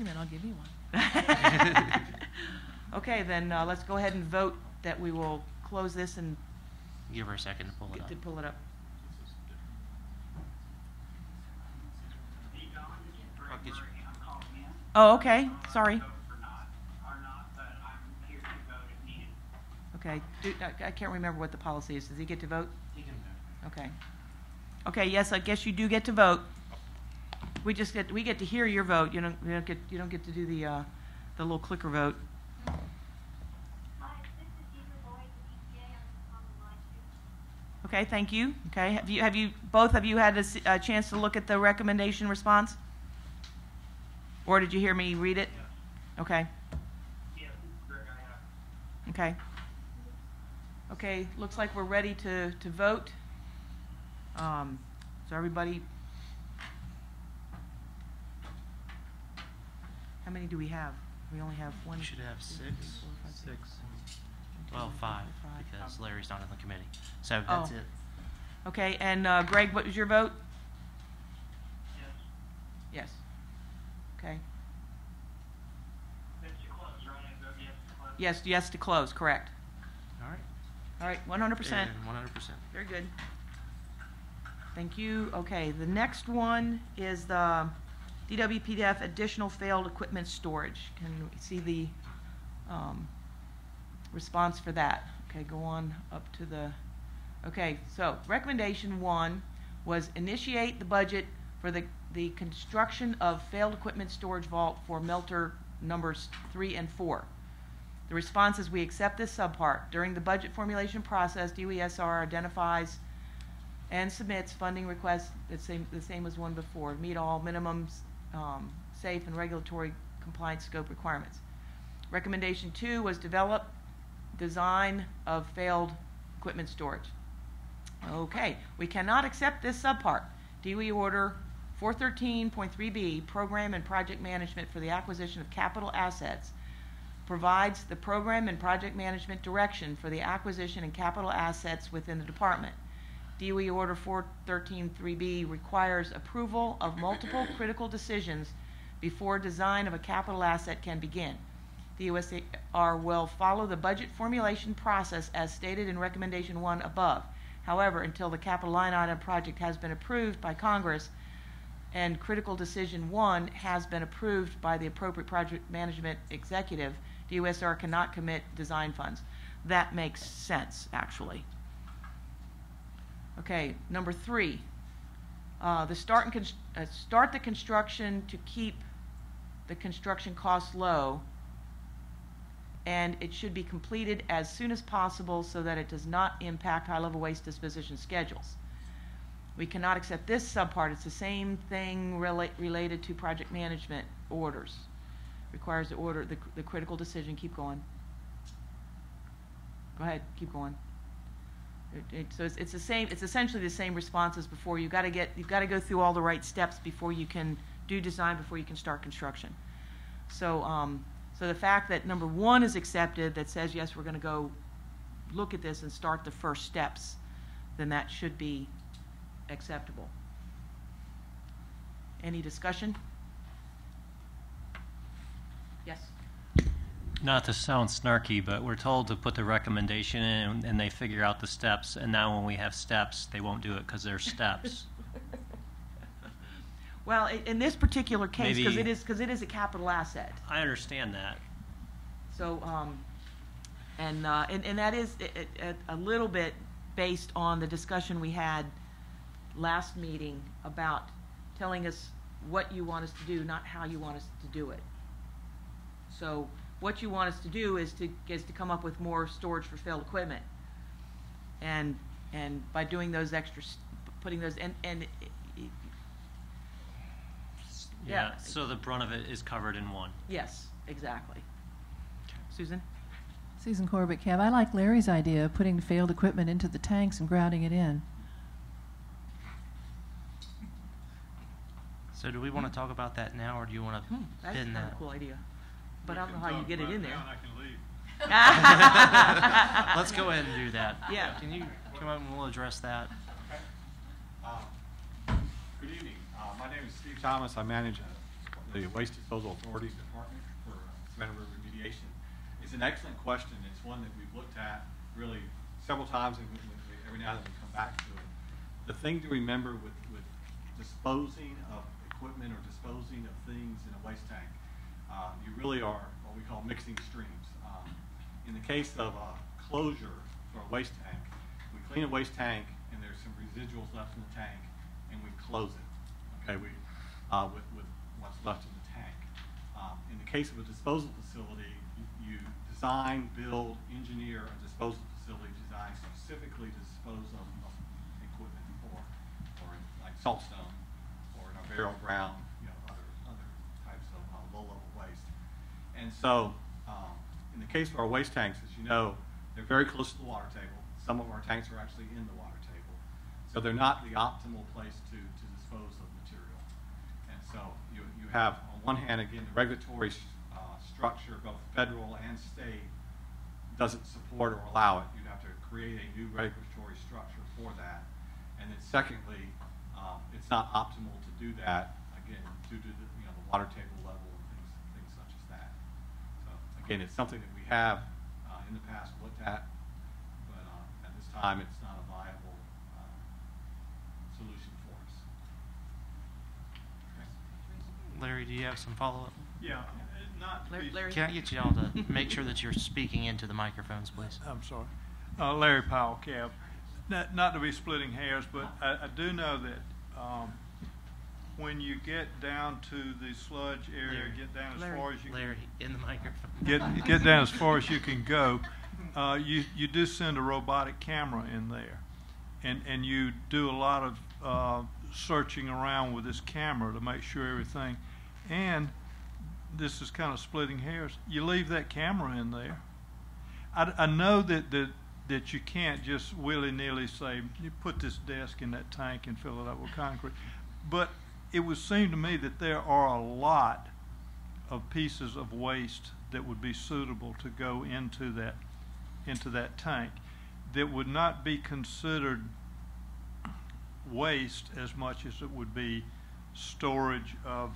document, I'll give you one. Okay, then let's go ahead and vote that we will close this and Give her a second to pull it up. pull it up. Oh, okay. Sorry. Okay. I can't remember what the policy is. Does he get to vote? He can vote. Okay. Okay. Yes, I guess you do get to vote. We get to hear your vote. You don't get to do the little clicker vote. Okay. Thank you. Okay. Have you both of you had a chance to look at the recommendation response? Or did you hear me read it? Yeah. Okay. Yeah, okay. Okay, looks like we're ready to vote. So everybody, how many do we have? We only have one. We should have six. Well, five, because Larry's not in the committee. So that's it. Okay, and Greg, what was your vote? Yes. Yes. Okay. Yes to close, correct. All right, 100%. 100%. Very good. Thank you. Okay, the next one is the DWPDF additional failed equipment storage. Can we see the response for that? Okay, go on up to the, okay, so recommendation 1 was initiate the budget for the construction of failed equipment storage vault for melter numbers 3 and 4. The response is we accept this subpart. During the budget formulation process, DWSR identifies and submits funding requests the same as one before, meet all minimum safe and regulatory compliance scope requirements. Recommendation 2 was develop design of failed equipment storage. Okay, we cannot accept this subpart. DWE order 413.3B, program and project management for the acquisition of capital assets, provides the program and project management direction for the acquisition and capital assets within the department. DOE Order 413.3B requires approval of multiple critical decisions before design of a capital asset can begin. DOSR will follow the budget formulation process as stated in Recommendation 1 above. However, until the capital line item project has been approved by Congress and critical decision 1 has been approved by the appropriate project management executive, DOSR cannot commit design funds. That makes sense, actually. Okay, number 3, start the construction to keep the construction costs low, and it should be completed as soon as possible so that it does not impact high-level waste disposition schedules. We cannot accept this subpart. It's the same thing related to project management orders. Requires the order, the critical decision. Keep going. Go ahead. Keep going. So it's the same. It's essentially the same response as before. You've got to go through all the right steps before you can do design, before you can start construction. So so the fact that number 1 is accepted, that says yes, we're going to go look at this and start the first steps, then that should be acceptable. Any discussion? Yes. Not to sound snarky, but we're told to put the recommendation in and they figure out the steps, and now when we have steps, they won't do it because there's steps. Well, in this particular case, because it is a capital asset. I understand that. So, and that is a little bit based on the discussion we had last meeting about telling us what you want us to do, not how you want us to do it. So what you want us to do is to come up with more storage for failed equipment, and by doing those extras, putting those and yeah. So the brunt of it is covered in 1. Yes, exactly. Susan. Susan Corbett, Kev. I like Larry's idea of putting the failed equipment into the tanks and grouting it in. So do we want to talk about that now, or do you want to That's pin kind that? of a cool idea. But I don't know how you get it in there. I can leave. Let's go ahead and do that. Yeah. Can you come up and we'll address that? Good evening. My name is Steve Thomas. I manage the Waste Disposal Authority Department for Savannah River remediation. It's an excellent question. It's one that we've looked at really several times, and every now and then we come back to it. The thing to remember with disposing of equipment or disposing of things in a waste tank, you really are what we call mixing streams. In the case of closure for a waste tank, we clean a waste tank and there's some residuals left in the tank, and we close it. Okay, with what's left in the tank. In the case of a disposal facility, you design, build, engineer a disposal facility designed specifically to dispose of equipment or like saltstone or in a burial ground, other types of low-level waste. And so, in the case of our waste tanks, as you know, they're very close to the water table. Some of our tanks are actually in the water table. So they're not the optimal place to dispose of material. And so you have, on one hand, again, the regulatory structure, both federal and state, doesn't support or allow it. You'd have to create a new regulatory structure for that. And then secondly, it's not optimal to do that, again, due to the water table level and things such as that. So again, it's something that we have in the past looked at, but at this time it's not a viable solution for us. Okay. Larry, do you have some follow-up? Yeah, not to be, Larry? Can I get you all to make sure that you're speaking into the microphones, please? I'm sorry. Larry Powell, Cab. Not to be splitting hairs, but I do know that when you get down to the sludge area, Larry. get down as Larry. far as you Larry, in the microphone. get down as far as you can go, you do send a robotic camera in there, and you do a lot of searching around with this camera to make sure everything. And this is kind of splitting hairs. You leave that camera in there. I know that you can't just willy-nilly say, you put this desk in that tank and fill it up with concrete. But it would seem to me that there are a lot of pieces of waste that would be suitable to go into that tank that would not be considered waste as much as it would be storage of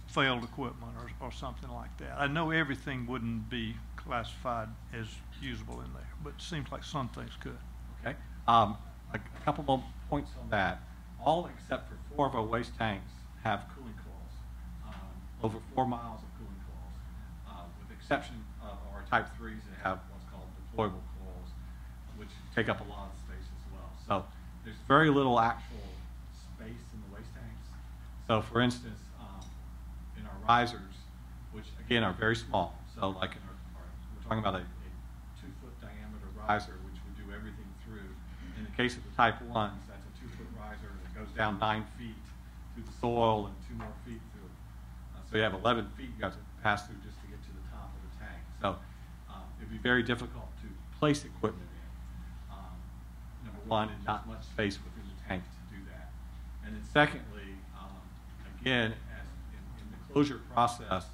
failed equipment or something like that. I know everything wouldn't be classified as usable in there, but it seems like some things could. Okay. A couple more points on that. All except for 4 of our waste tanks have cooling coils, over 4 miles of cooling coils, with the exception of our Type 3s that have what's called deployable coils, which take up a lot of space as well. So there's very little actual space in the waste tanks. So for instance, in our risers, which again are very small, so like in we're talking about a 2-foot diameter riser, which would do everything through. In the case of the Type 1s, that's a 2-foot riser that goes down 9 feet through the soil and 2 more feet through. So you have 11 feet you have to pass through just to get to the top of the tank. So it'd be very difficult to place equipment in. Number one, and not much space within the tank to do that. And then secondly, again, as in the closure process,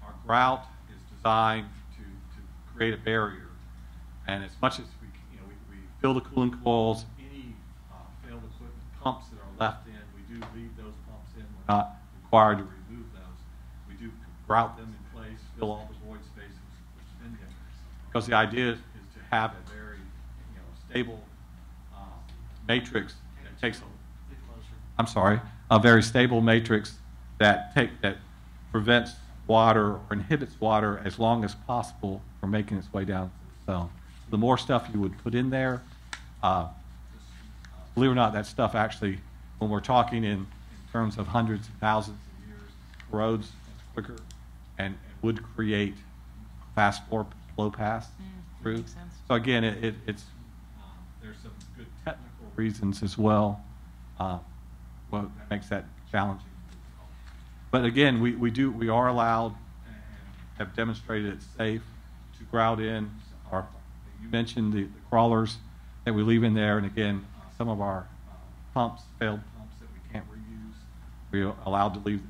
our grout is designed to create a barrier. And as much as we fill the cooling coils, any failed equipment pumps that are left in, we do leave those pumps in. We're not required to remove those. We do grout them in place, fill all the void spaces within them. Because the idea is to have a very stable matrix that takes a very stable matrix that prevents water or inhibits water as long as possible from making its way down the cell. The more stuff you would put in there, believe it or not, that stuff actually, when we're talking in terms of hundreds of thousands of years, corrodes quicker and would create fast flow paths through. Makes sense. So again, it's there's some good technical reasons as well. That makes that challenging. But again, we are allowed and have demonstrated it's safe to grout in. You mentioned the crawlers that we leave in there, and again, some of our failed pumps that we can't reuse, we're allowed to leave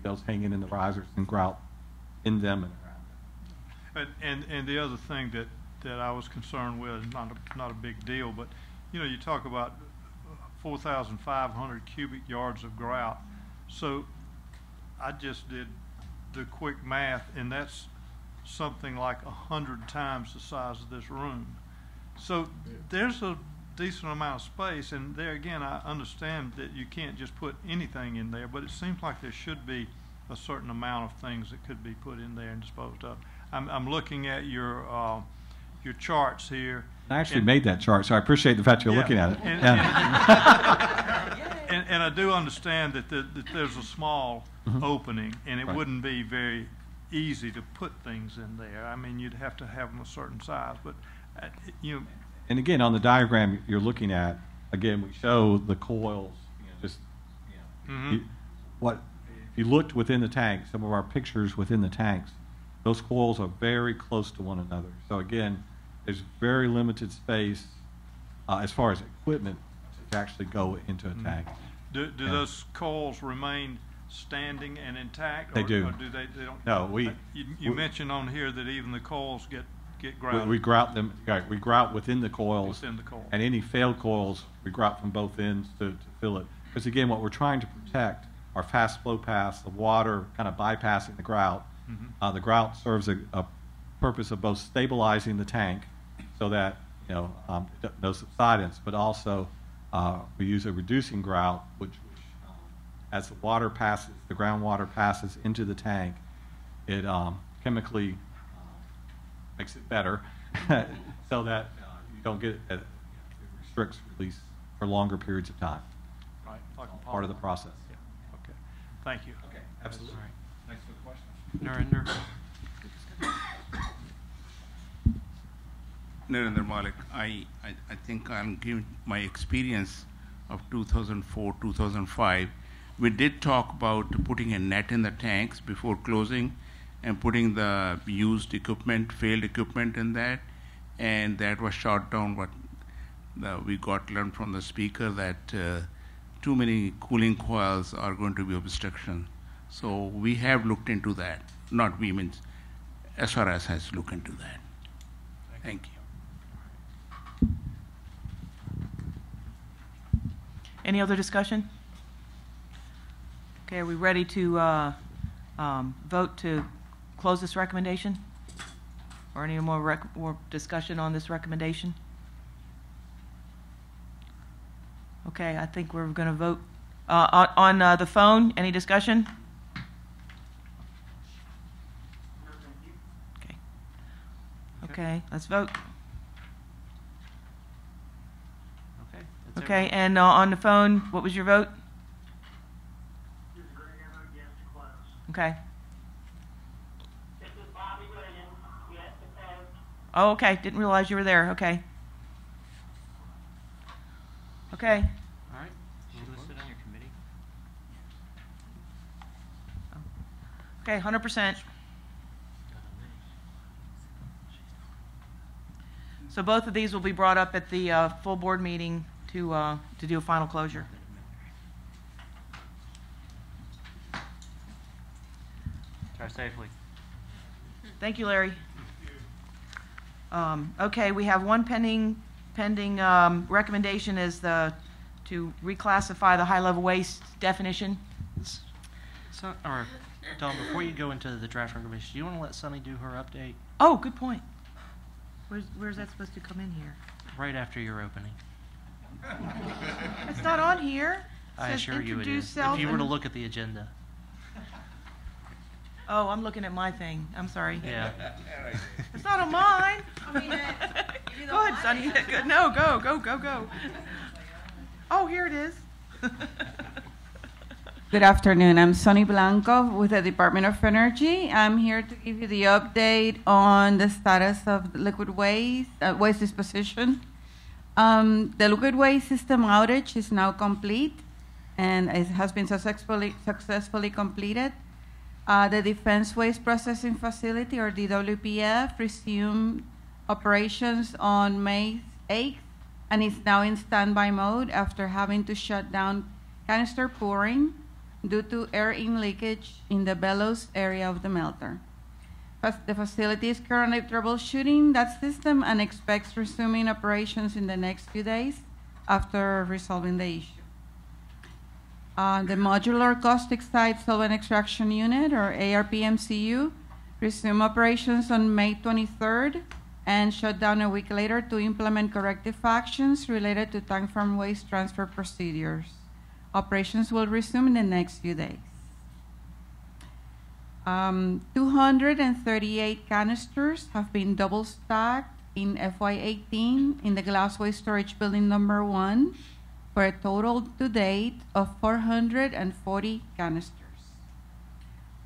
those hanging in the risers and grout in them and around them. And the other thing that I was concerned with, not a big deal, but you talk about 4,500 cubic yards of grout. So I just did the quick math, and that's something like 100 times the size of this room. So there's a decent amount of space, and there again, I understand that you can't just put anything in there, but it seems like there should be a certain amount of things that could be put in there and disposed of. I'm looking at your charts here. I actually made that chart, so I appreciate the fact you're looking at it. And I do understand that there's a small opening, and it Right. wouldn't be very easy to put things in there. I mean, you'd have to have them a certain size, but you know, And again, on the diagram you're looking at, again, we show the coils, just, Mhm. if you looked within the tank, some of our pictures within the tanks, those coils are very close to one another. So again, there's very limited space as far as equipment to actually go into a tank. do Yeah. those coils remain standing and intact? They or, do. Or do they don't? No, we You mentioned on here that even the coils get grouted we grout them. Right, we grout within the coils, within the coil. and any failed coils we grout from both ends to fill it. Because again, what we're trying to protect are fast flow paths, the water kind of bypassing the grout. Mhm. The grout serves a purpose of both stabilizing the tank, so that no subsidence, but also we use a reducing grout, which as the water passes, the groundwater passes into the tank, it chemically makes it better, so that you don't get it restricts release for longer periods of time. Right, like a Part of the polymer. process. Yeah. Okay. Thank you. Okay, absolutely. All right. Thanks for the question. Narinder? Narendra Malik, I think I'm giving my experience of 2004, 2005. We did talk about putting a net in the tanks before closing and putting the used equipment, failed equipment in that, and that was shot down. But we got learned from the speaker that too many cooling coils are going to be obstruction. So we have looked into that. Not we, means SRS has looked into that. Thank you. Any other discussion? Okay, are we ready to vote to close this recommendation? Or any more discussion on this recommendation? Okay, I think we're going to vote. On the phone, any discussion? Okay. Okay, let's vote. Okay. that's Okay, everyone. and on the phone, what was your vote? Okay. Oh, okay, didn't realize you were there, okay. Okay, All right. You listed on your committee? okay, 100%. So both of these will be brought up at the full board meeting to do a final closure. Drive safely. Thank you, Larry. Okay, we have one pending recommendation is to reclassify the high-level waste definition. So, or, Tom, before you go into the draft recommendation, do you want to let Sunny do her update Oh, good point. Where's that supposed to come in here? right after your opening? It's not on here. It I says assure you it introduce is. self If you were to and- look at the agenda. Oh, I'm looking at my thing. I'm sorry. Yeah. It's not on mine. Go ahead, Sonny. No, go. Oh, here it is. Good afternoon. I'm Sonny Blanco with the Department of Energy. I'm here to give you the update on the status of liquid waste, waste disposition. The liquid waste system outage is now complete, and it has been successfully completed. The Defense Waste Processing Facility, or DWPF, resumed operations on May 8th and is now in standby mode after having to shut down canister pouring due to air-in leakage in the bellows area of the melter. The facility is currently troubleshooting that system and expects resuming operations in the next few days after resolving the issue. The Modular Caustic Site Solvent Extraction Unit, or ARPMCU, resumed operations on May 23rd and shut down a week later to implement corrective actions related to tank farm waste transfer procedures. Operations will resume in the next few days. 238 canisters have been double stacked in FY18 in the glass waste storage building number 1 for a total to date of 440 canisters.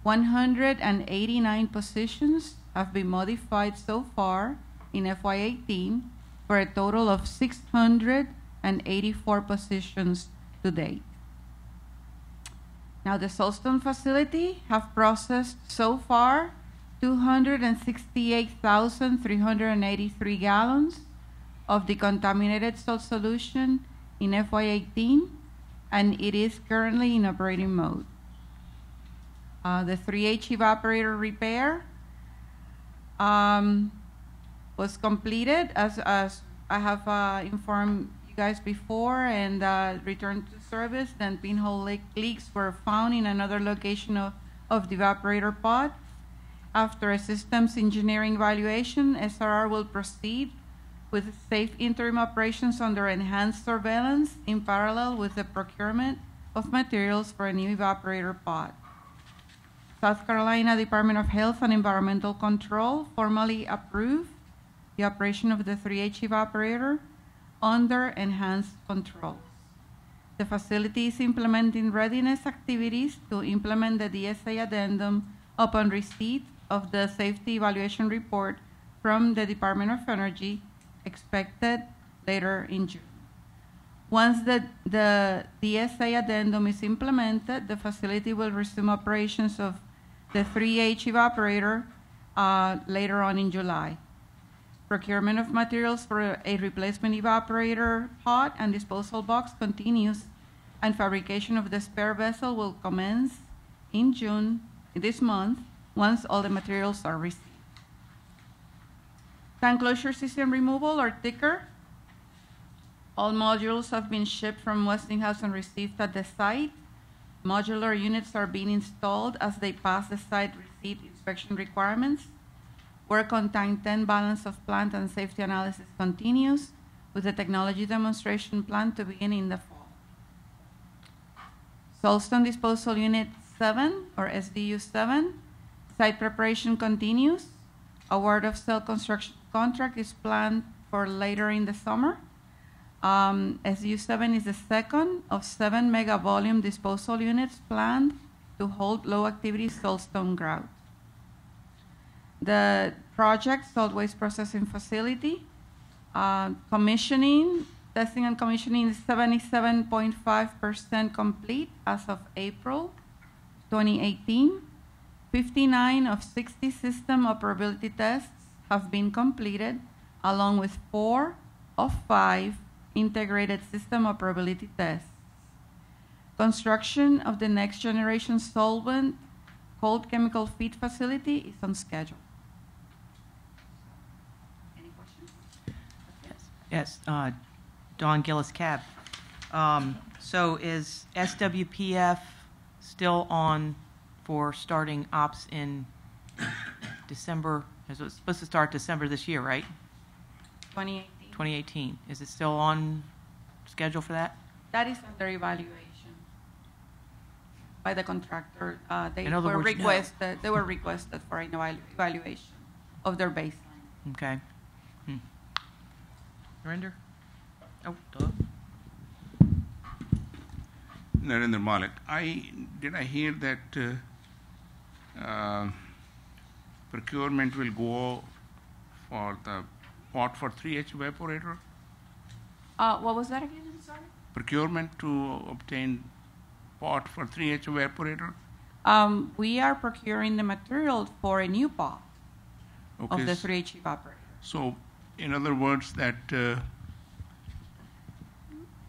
189 positions have been modified so far in FY18 for a total of 684 positions to date. Now, the Saltstone facility have processed so far 268,383 gallons of decontaminated salt solution in FY18, and it is currently in operating mode. The 3H evaporator repair was completed, as I have informed you guys before, and returned to service. Then pinhole leaks were found in another location of the evaporator pod. After a systems engineering evaluation, SRR will proceed with safe interim operations under enhanced surveillance in parallel with the procurement of materials for a new evaporator pod. South Carolina Department of Health and Environmental Control formally approved the operation of the 3H evaporator under enhanced controls. The facility is implementing readiness activities to implement the DSA addendum upon receipt of the safety evaluation report from the Department of Energy, expected later in June. Once the DSA addendum is implemented, the facility will resume operations of the 3H evaporator later on in July. Procurement of materials for a replacement evaporator pod and disposal box continues, and fabrication of the spare vessel will commence in June this month once all the materials are received. Tank closure system removal, or TICR. All modules have been shipped from Westinghouse and received at the site. Modular units are being installed as they pass the site receipt inspection requirements. Work on Tank 10 balance of plant and safety analysis continues, with the technology demonstration planned to begin in the fall. Saltstone Disposal Unit 7, or SDU 7, site preparation continues. Award of cell construction contract is planned for later in the summer. SDU 7 is the second of 7 mega volume disposal units planned to hold low activity saltstone grout. The project salt waste processing facility commissioning, testing and commissioning is 77.5% complete as of April 2018. 59 of 60 system operability tests have been completed, along with 4 of 5 integrated system operability tests. Construction of the next generation solvent cold chemical feed facility is on schedule. Any questions? Yes, Don Gillis Cab. So is SWPF still on for starting ops in December? It was supposed to start December this year, right? 2018. 2018. Is it still on schedule for that? That is under evaluation by the contractor. They In other were words, no. requested. They were requested for an evaluation of their baseline. Okay. Surrender? Oh, duh. Narendra Malik, did I hear that procurement will go for the pot for 3H evaporator? What was that again? I'm sorry. Procurement to obtain pot for 3H evaporator? We are procuring the material for a new pot Okay, of the 3H evaporator. so, in other words, that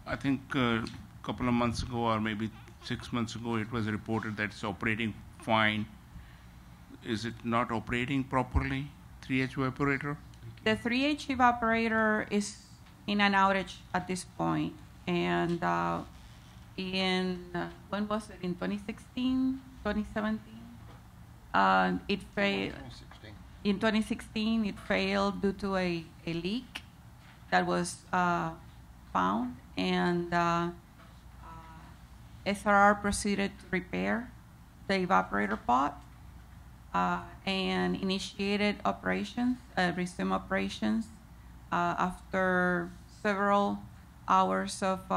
I think a couple of months ago, or maybe 6 months ago, it was reported that it's operating fine. Is it not operating properly, 3H evaporator? The 3H evaporator is in an outage at this point, and in, when was it, in 2016, 2017? It failed. 2016. In 2016, it failed due to a leak that was found, and SRR proceeded to repair the evaporator pot and initiated operations, resume operations after several hours of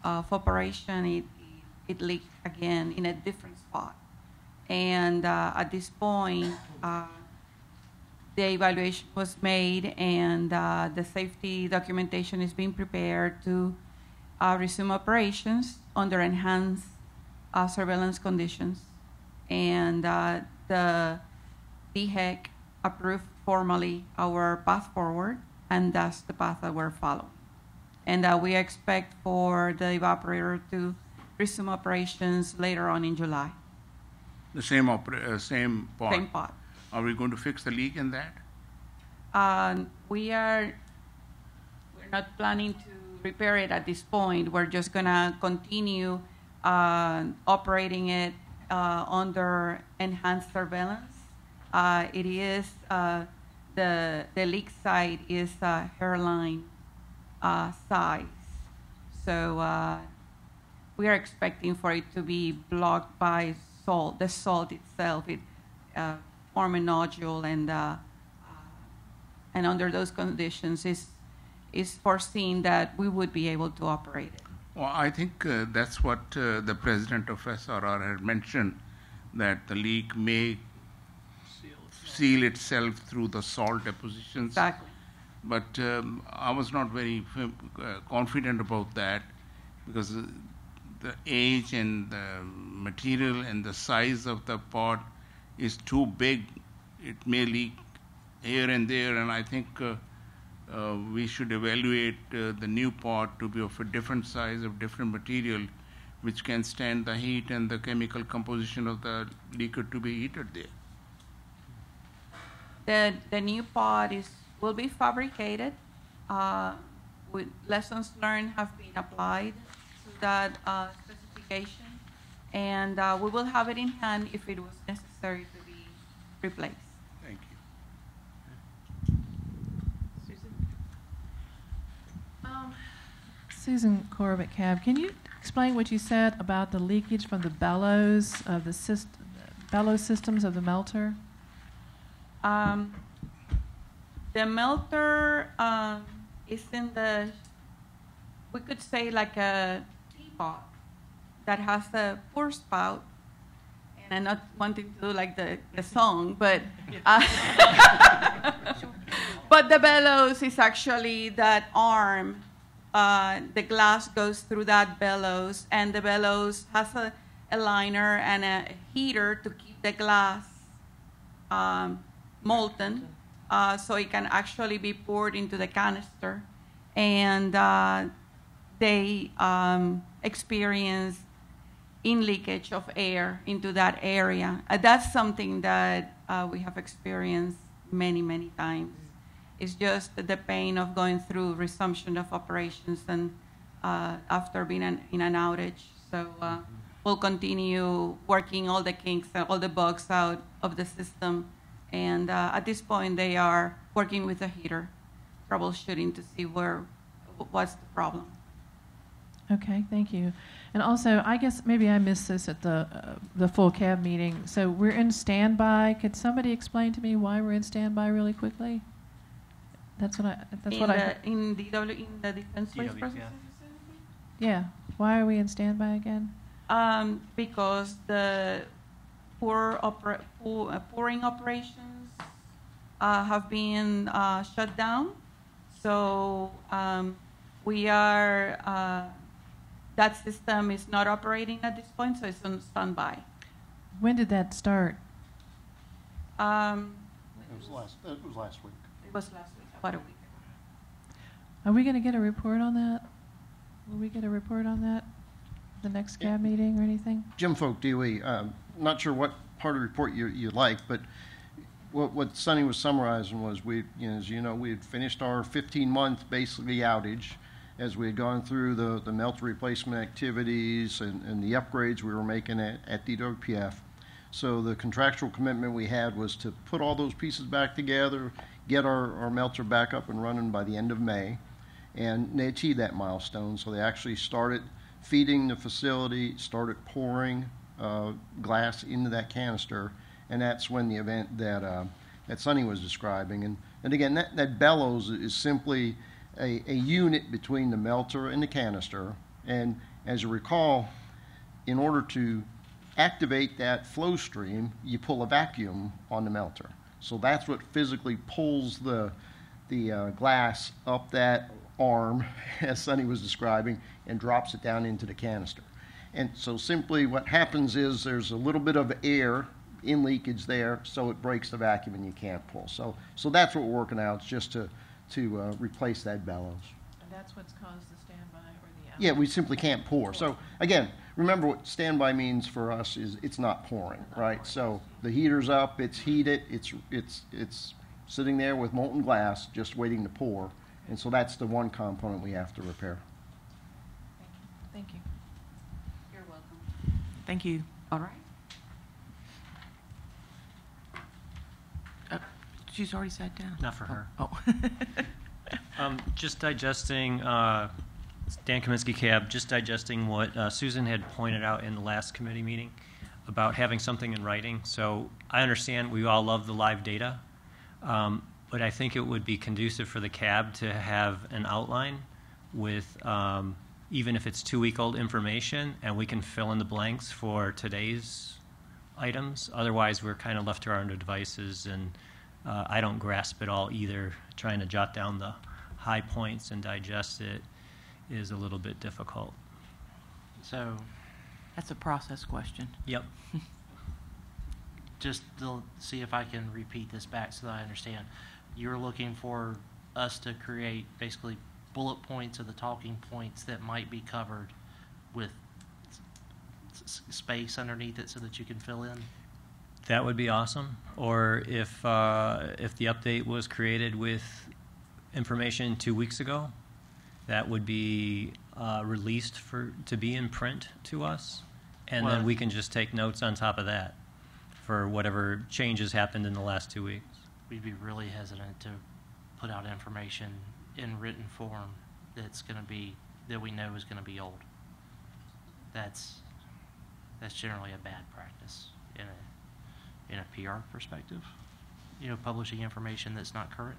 operation. It leaked again in a different spot, and at this point, the evaluation was made, and the safety documentation is being prepared to resume operations under enhanced surveillance conditions. And the DHEC approved formally our path forward, and that's the path that we're following. And we expect for the evaporator to resume operations later on in July. The same same pot? Same pot. Are we going to fix the leak in that? We're not planning to repair it at this point. We're just gonna continue operating it under enhanced surveillance. It is the leak site is hairline size, so we are expecting for it to be blocked by salt. The salt itself, it form a nodule, and under those conditions, is foreseen that we would be able to operate it. Well, I think that's what the president of SRR had mentioned, that the leak may seal itself through the salt depositions. Exactly. But I was not very confident about that, because the age and the material and the size of the pot is too big. It may leak here and there, and I think we should evaluate the new pot to be of a different size, of different material, which can stand the heat and the chemical composition of the liquid to be heated there. The new pot will be fabricated. With lessons learned have been applied to that specification, and we will have it in hand if it was necessary to be replaced. Thank you. Susan Corbett, Cab, can you explain what you said about the leakage from the bellows of the bellows systems of the melter? The melter is in the, we could say, like a teapot that has a pour spout. And I'm not wanting to do like the song, but but the bellows is actually that arm. The glass goes through that bellows, and the bellows has a liner and a heater to keep the glass molten, so it can actually be poured into the canister. And they experience in leakage of air into that area. That's something that we have experienced many, many times. It's just the pain of going through resumption of operations and after being in an outage. So we'll continue working all the kinks and all the bugs out of the system. And at this point, they are working with the heater, troubleshooting to see what's the problem. Okay, thank you. And also, I guess maybe I missed this at the full cab meeting. So we're in standby. Could somebody explain to me why we're in standby really quickly? That's what I. In the Defense Waste DW, Processing yeah. Facility? Yeah. Why are we in standby again? Because the pouring operations have been shut down. So we are, that system is not operating at this point, so it's on standby. When did that start? It was last week. It was last week, about a week ago. Are we going to get a report on that? Will we get a report on that? The next cab meeting or anything? Jim Folk, DOE. Not sure what part of the report you like, but what Sonny was summarizing was as you know, we had finished our 15-month basically outage, as we had gone through the melter replacement activities and the upgrades we were making at DWPF. So the contractual commitment we had was to put all those pieces back together, get our melter back up and running by the end of May. And they achieved that milestone, so they actually started feeding the facility, started pouring glass into that canister, and that's when the event that Sonny was describing. And again, that bellows is simply a unit between the melter and the canister. And as you recall, in order to activate that flow stream, you pull a vacuum on the melter. So that's what physically pulls the glass up that arm, as Sonny was describing, and drops it down into the canister. And so simply what happens is there's a little bit of air in leakage there, so it breaks the vacuum and you can't pull. So that's what we're working out, just to replace that bellows. And that's what's caused the standby or the outage? Yeah, we simply can't pour. So again, remember what standby means for us is it's not pouring, right? So the heater's up, it's heated, it's sitting there with molten glass just waiting to pour. And so that's the one component we have to repair. Thank you. You're welcome. Thank you. All right. She's already sat down. Not for her. Oh. Just digesting, Dan Kaminsky Cab, just digesting what Susan had pointed out in the last committee meeting about having something in writing. So I understand we all love the live data, but I think it would be conducive for the cab to have an outline with, even if it's 2-week-old information, and we can fill in the blanks for today's items. Otherwise, we're kind of left to our own devices, and I don't grasp it all either. Trying to jot down the high points and digest it is a little bit difficult. So, That's a process question. Yep. just to see if I can repeat this back so that I understand. You're looking for us to create basically bullet points of the talking points that might be covered with space underneath it so that you can fill in? That would be awesome. Or if the update was created with information 2 weeks ago, that would be released to be in print to us, and then we can just take notes on top of that for whatever changes happened in the last 2 weeks. We'd be really hesitant to put out information in written form that we know is going to be old. That's generally a bad practice in a PR perspective. Publishing information that's not current.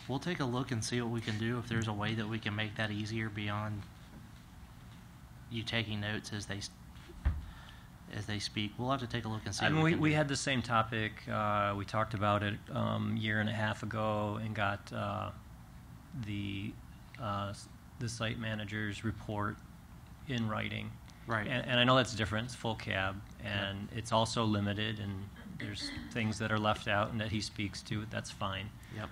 We'll take a look and see what we can do. If there's a way that we can make that easier beyond you taking notes as they speak, we'll have to take a look and see. I mean, we had the same topic. We talked about it a year and a half ago and got the site manager's report in writing. Right. And I know that's different. It's full cab, and it's also limited, and there's things that are left out and that he speaks to. That's fine. Yep.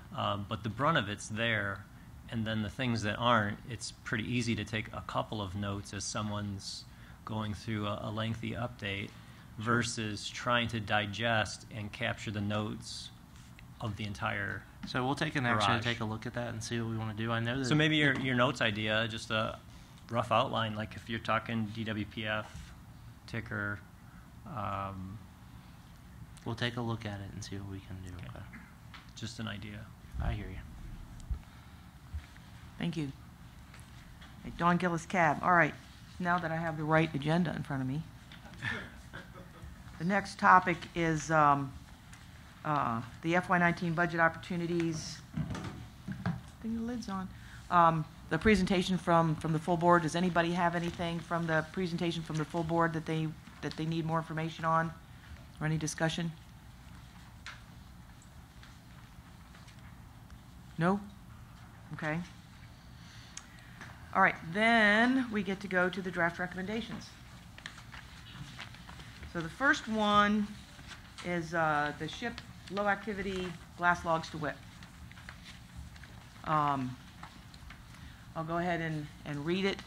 But the brunt of it's there, and then the things that aren't, it's pretty easy to take a couple of notes as someone's going through a lengthy update versus trying to digest and capture the notes of the entire So we'll take an action to take a look at that and see what we want to do. I know that. So maybe your notes idea, just a rough outline, like if you're talking DWPF, ticker. We'll take a look at it and see what we can do. Okay. Just an idea. I hear you. Thank you. Hey, Dawn Gillis Cab. All right. Now that I have the right agenda in front of me, the next topic is the FY19 budget opportunities. I think the lid's on. The presentation from the full board. Does anybody have anything from the presentation from the full board that they need more information on, or any discussion? No? Okay. All right, then we get to go to the draft recommendations. So the first one is the ship low activity glass logs to WIP. I'll go ahead and read it.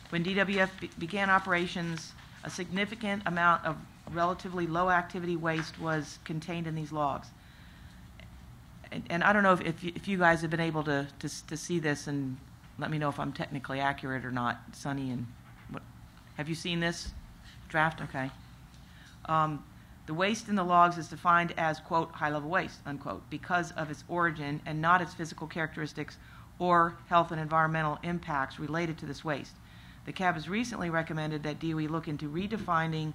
When DWF began operations, a significant amount of relatively low activity waste was contained in these logs. and I don't know if you guys have been able to see this, and let me know if I'm technically accurate or not, Sonny, and what, have you seen this draft? Okay. The waste in the logs is defined as, quote, high-level waste, unquote, because of its origin and not its physical characteristics or health and environmental impacts related to this waste. The CAB has recently recommended that DOE look into redefining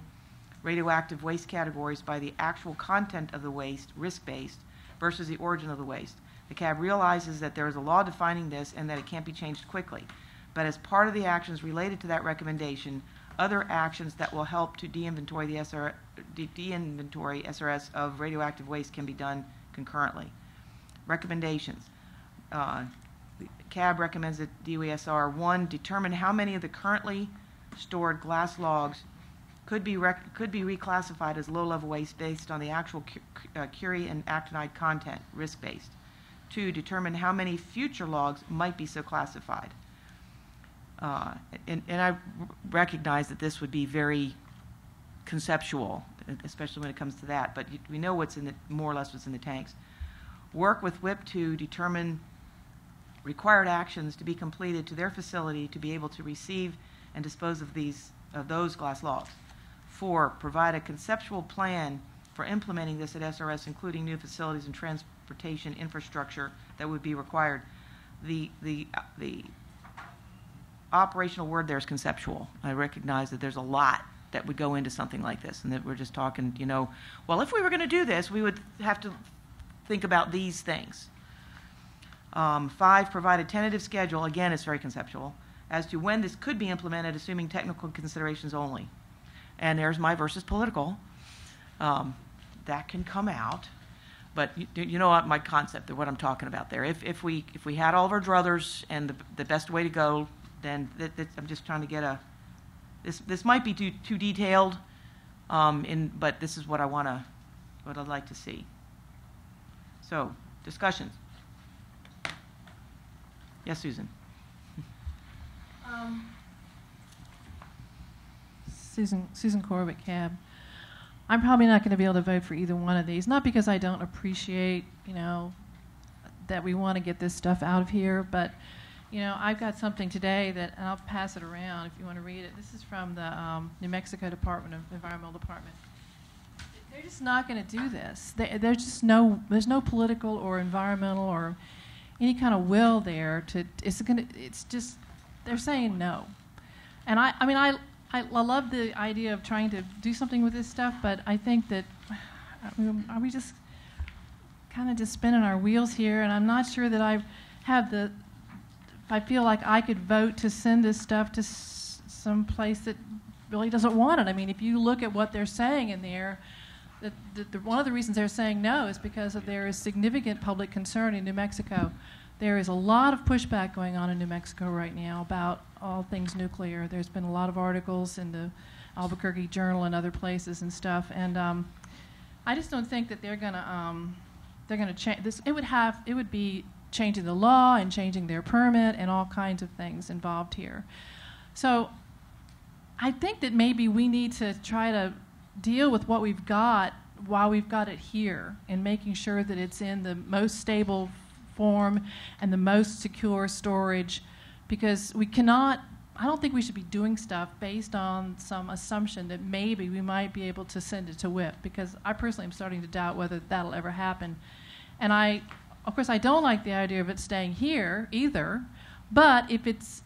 radioactive waste categories by the actual content of the waste, risk-based, versus the origin of the waste. The CAB realizes that there is a law defining this and that it can't be changed quickly. But as part of the actions related to that recommendation, other actions that will help to de-inventory the SRS of radioactive waste can be done concurrently. Recommendations. The CAB recommends that DOESR 1 determine how many of the currently stored glass logs could be reclassified as low-level waste based on the actual curie and actinide content, risk-based. 2, determine how many future logs might be so classified. And I recognize that this would be very conceptual, especially when it comes to that, but we know what's in the, more or less what's in the tanks. Work with WIP to determine required actions to be completed to their facility to be able to receive and dispose of those glass logs. 4, provide a conceptual plan for implementing this at SRS, including new facilities and transportation infrastructure that would be required. The operational word there is conceptual. I recognize that there's a lot that would go into something like this, and that we're just talking, you know, well, if we were going to do this, we would have to think about these things. 5, provide a tentative schedule, again, it's very conceptual, as to when this could be implemented, assuming technical considerations only. And there's my versus political. That can come out. But you know what my concept of what I'm talking about there. If we had all of our druthers and the best way to go, then I'm just trying to get a. This might be too detailed, but this is what what I'd like to see. So discussions. Yes, Susan. Susan Corbett, CAB. I'm probably not going to be able to vote for either one of these, not because I don't appreciate, you know, that we want to get this stuff out of here, but, you know, I've got something today that, and I'll pass it around if you want to read it. This is from the New Mexico Department of Environmental Department. They're just not going to do this. There's just there's no political or environmental or any kind of will there to. It's just they're saying no, and I mean I love the idea of trying to do something with this stuff, but I think that, are we just kind of just spinning our wheels here? And I'm not sure that I feel like I could vote to send this stuff to some place that really doesn't want it. I mean, if you look at what they're saying in there, one of the reasons they're saying no is because there is significant public concern in New Mexico. There is a lot of pushback going on in New Mexico right now about all things nuclear. There's been a lot of articles in the Albuquerque Journal and other places and stuff, and I just don't think that they're gonna change this. It would be changing the law and changing their permit and all kinds of things involved here. So I think that maybe we need to try to deal with what we've got while we've got it here, and making sure that it's in the most stable form and the most secure storage, because I don't think we should be doing stuff based on some assumption that maybe we might be able to send it to WIP, because I personally am starting to doubt whether that'll ever happen. And of course, I don't like the idea of it staying here either, but if it's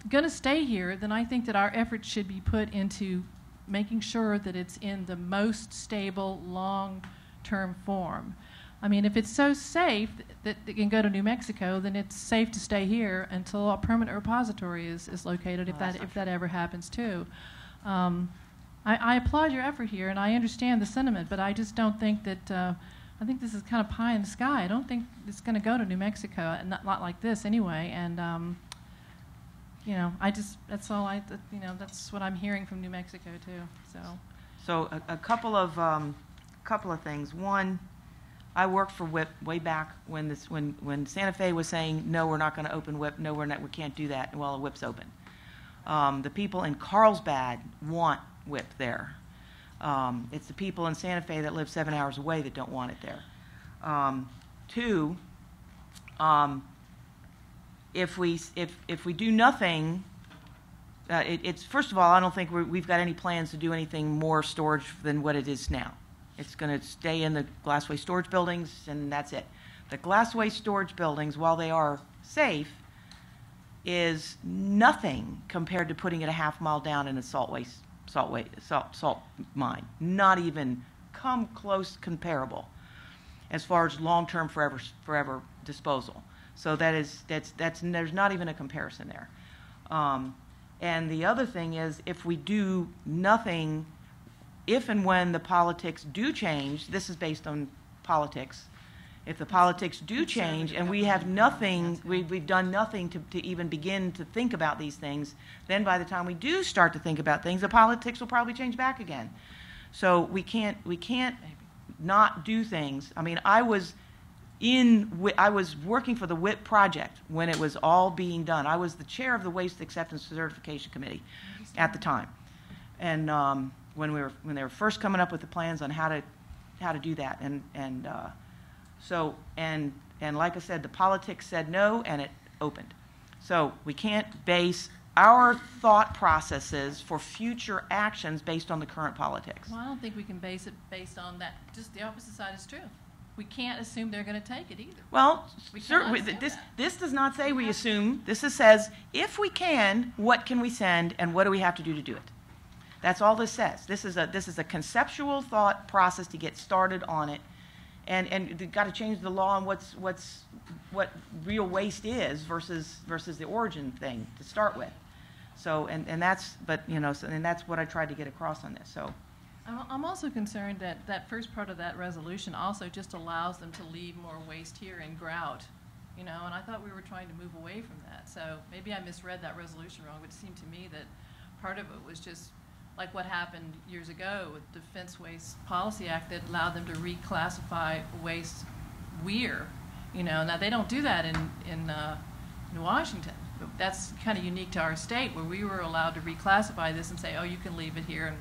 going to stay here, then I think that our efforts should be put into making sure that it's in the most stable, long-term form. I mean, if it's so safe that it can go to New Mexico, then it's safe to stay here until a permanent repository is located, if that ever happens too. I applaud your effort here, and I understand the sentiment, but I just don't think that. I think this is kind of pie in the sky. I don't think it's going to go to New Mexico, and not like this anyway. And you know, that's what I'm hearing from New Mexico too. So a couple of things. One, I worked for WIP way back when Santa Fe was saying, no, we're not going to open WIP, no, we can't do that, while the WIP's open. The people in Carlsbad want WIP there. It's the people in Santa Fe that live 7 hours away that don't want it there. Two, if we do nothing, it's first of all, I don't think we've got any plans to do anything more storage than what it is now. It's going to stay in the glass waste storage buildings, and that's it. The glass waste storage buildings, while they are safe, is nothing compared to putting it a half mile down in a salt mine. Not even come close comparable as far as long-term forever disposal. So that's there's not even a comparison there. And the other thing is, if we do nothing, if and when the politics do change, this is based on politics. If the politics do change and we have nothing, we've done nothing to even begin to think about these things, then by the time we do start to think about things, the politics will probably change back again. So we can't not do things. I mean, I was working for the WIP project when it was all being done. I was the chair of the Waste Acceptance Certification Committee at the time, and when they were first coming up with the plans on how to do that, and like I said, the politics said no, and it opened. So we can't base our thought processes for future actions based on the current politics. Well, I don't think we can base it based on that. Just the opposite side is true. We can't assume they're going to take it either. Well, this does not say we assume. This says, if we can, what can we send, and what do we have to do to do it? That's all this says. This is a conceptual thought process to get started on it, and you've got to change the law on what real waste is versus the origin thing to start with. So and that's that's what I tried to get across on this. So. I'm also concerned that that first part of that resolution also just allows them to leave more waste here in grout, and I thought we were trying to move away from that. So maybe I misread that resolution wrong, but it seemed to me that part of it was just like what happened years ago with the Defense Waste Policy Act that allowed them to reclassify waste WEIR. Now they don't do that in Washington. That's kind of unique to our state, where we were allowed to reclassify this and say, oh, you can leave it here and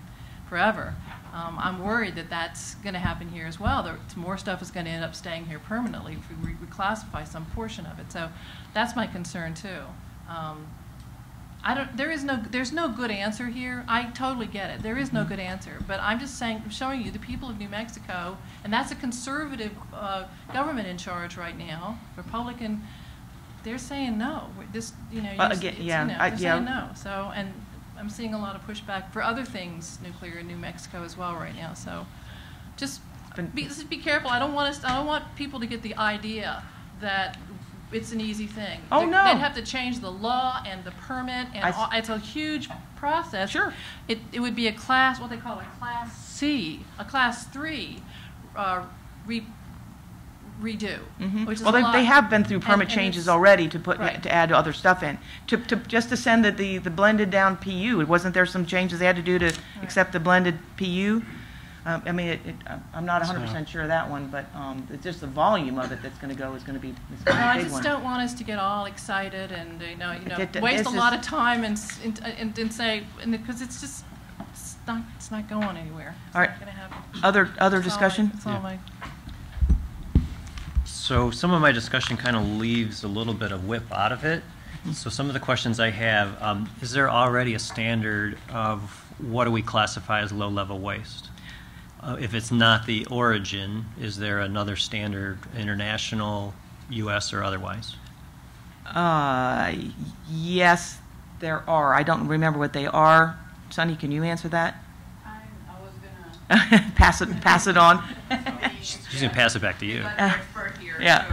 forever. I'm worried that that's going to happen here as well. More stuff is going to end up staying here permanently if we reclassify some portion of it. So that's my concern too. There's no good answer here. I totally get it. There is no good answer. But I'm just showing you the people of New Mexico, and that's a conservative government in charge right now, Republican. They're saying no. They're saying no. So and. I'm seeing a lot of pushback for other things nuclear in New Mexico as well right now. So, just be careful. I don't want people to get the idea that it's an easy thing. Oh no! They'd have to change the law and the permit, and it's a huge process. Sure. It would be what they call a Class C, a Class 3 redo. Mm-hmm. Which is well, they have been through permit changes already to add other stuff in. Just to send the blended down PU. Wasn't there some changes they had to do to accept the blended PU? I mean, I'm not 100% sure of that one, but it's just the volume of it that's going to go is going to be a big one. I just don't want us to get all excited and waste a lot of time and say, because it's not going anywhere. It's all right. Not going to happen. Other discussion? That's all my. So some of my discussion kind of leaves a little bit of WIP out of it. So some of the questions I have, is there already a standard of what do we classify as low-level waste? If it's not the origin, is there another standard, international, U.S., or otherwise? Yes, there are. I don't remember what they are. Sonny, can you answer that? I was going to... pass it on. She's going to pass it back to you. Yeah.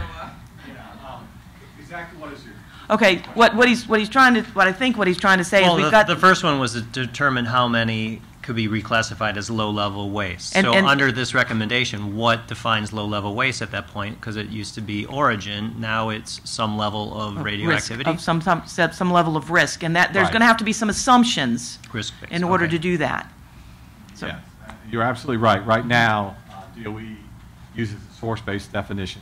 Exactly what is your... Okay, what I think what he's trying to say is we've got... the first one was to determine how many could be reclassified as low-level waste. And under this recommendation, what defines low-level waste at that point? Because it used to be origin, now it's some level of radioactivity? Risk, of some level of risk, and that there's going to have to be some assumptions risk-based, in order to do that. So. Yeah, you're absolutely right. Right now, DOE uses a source-based definition,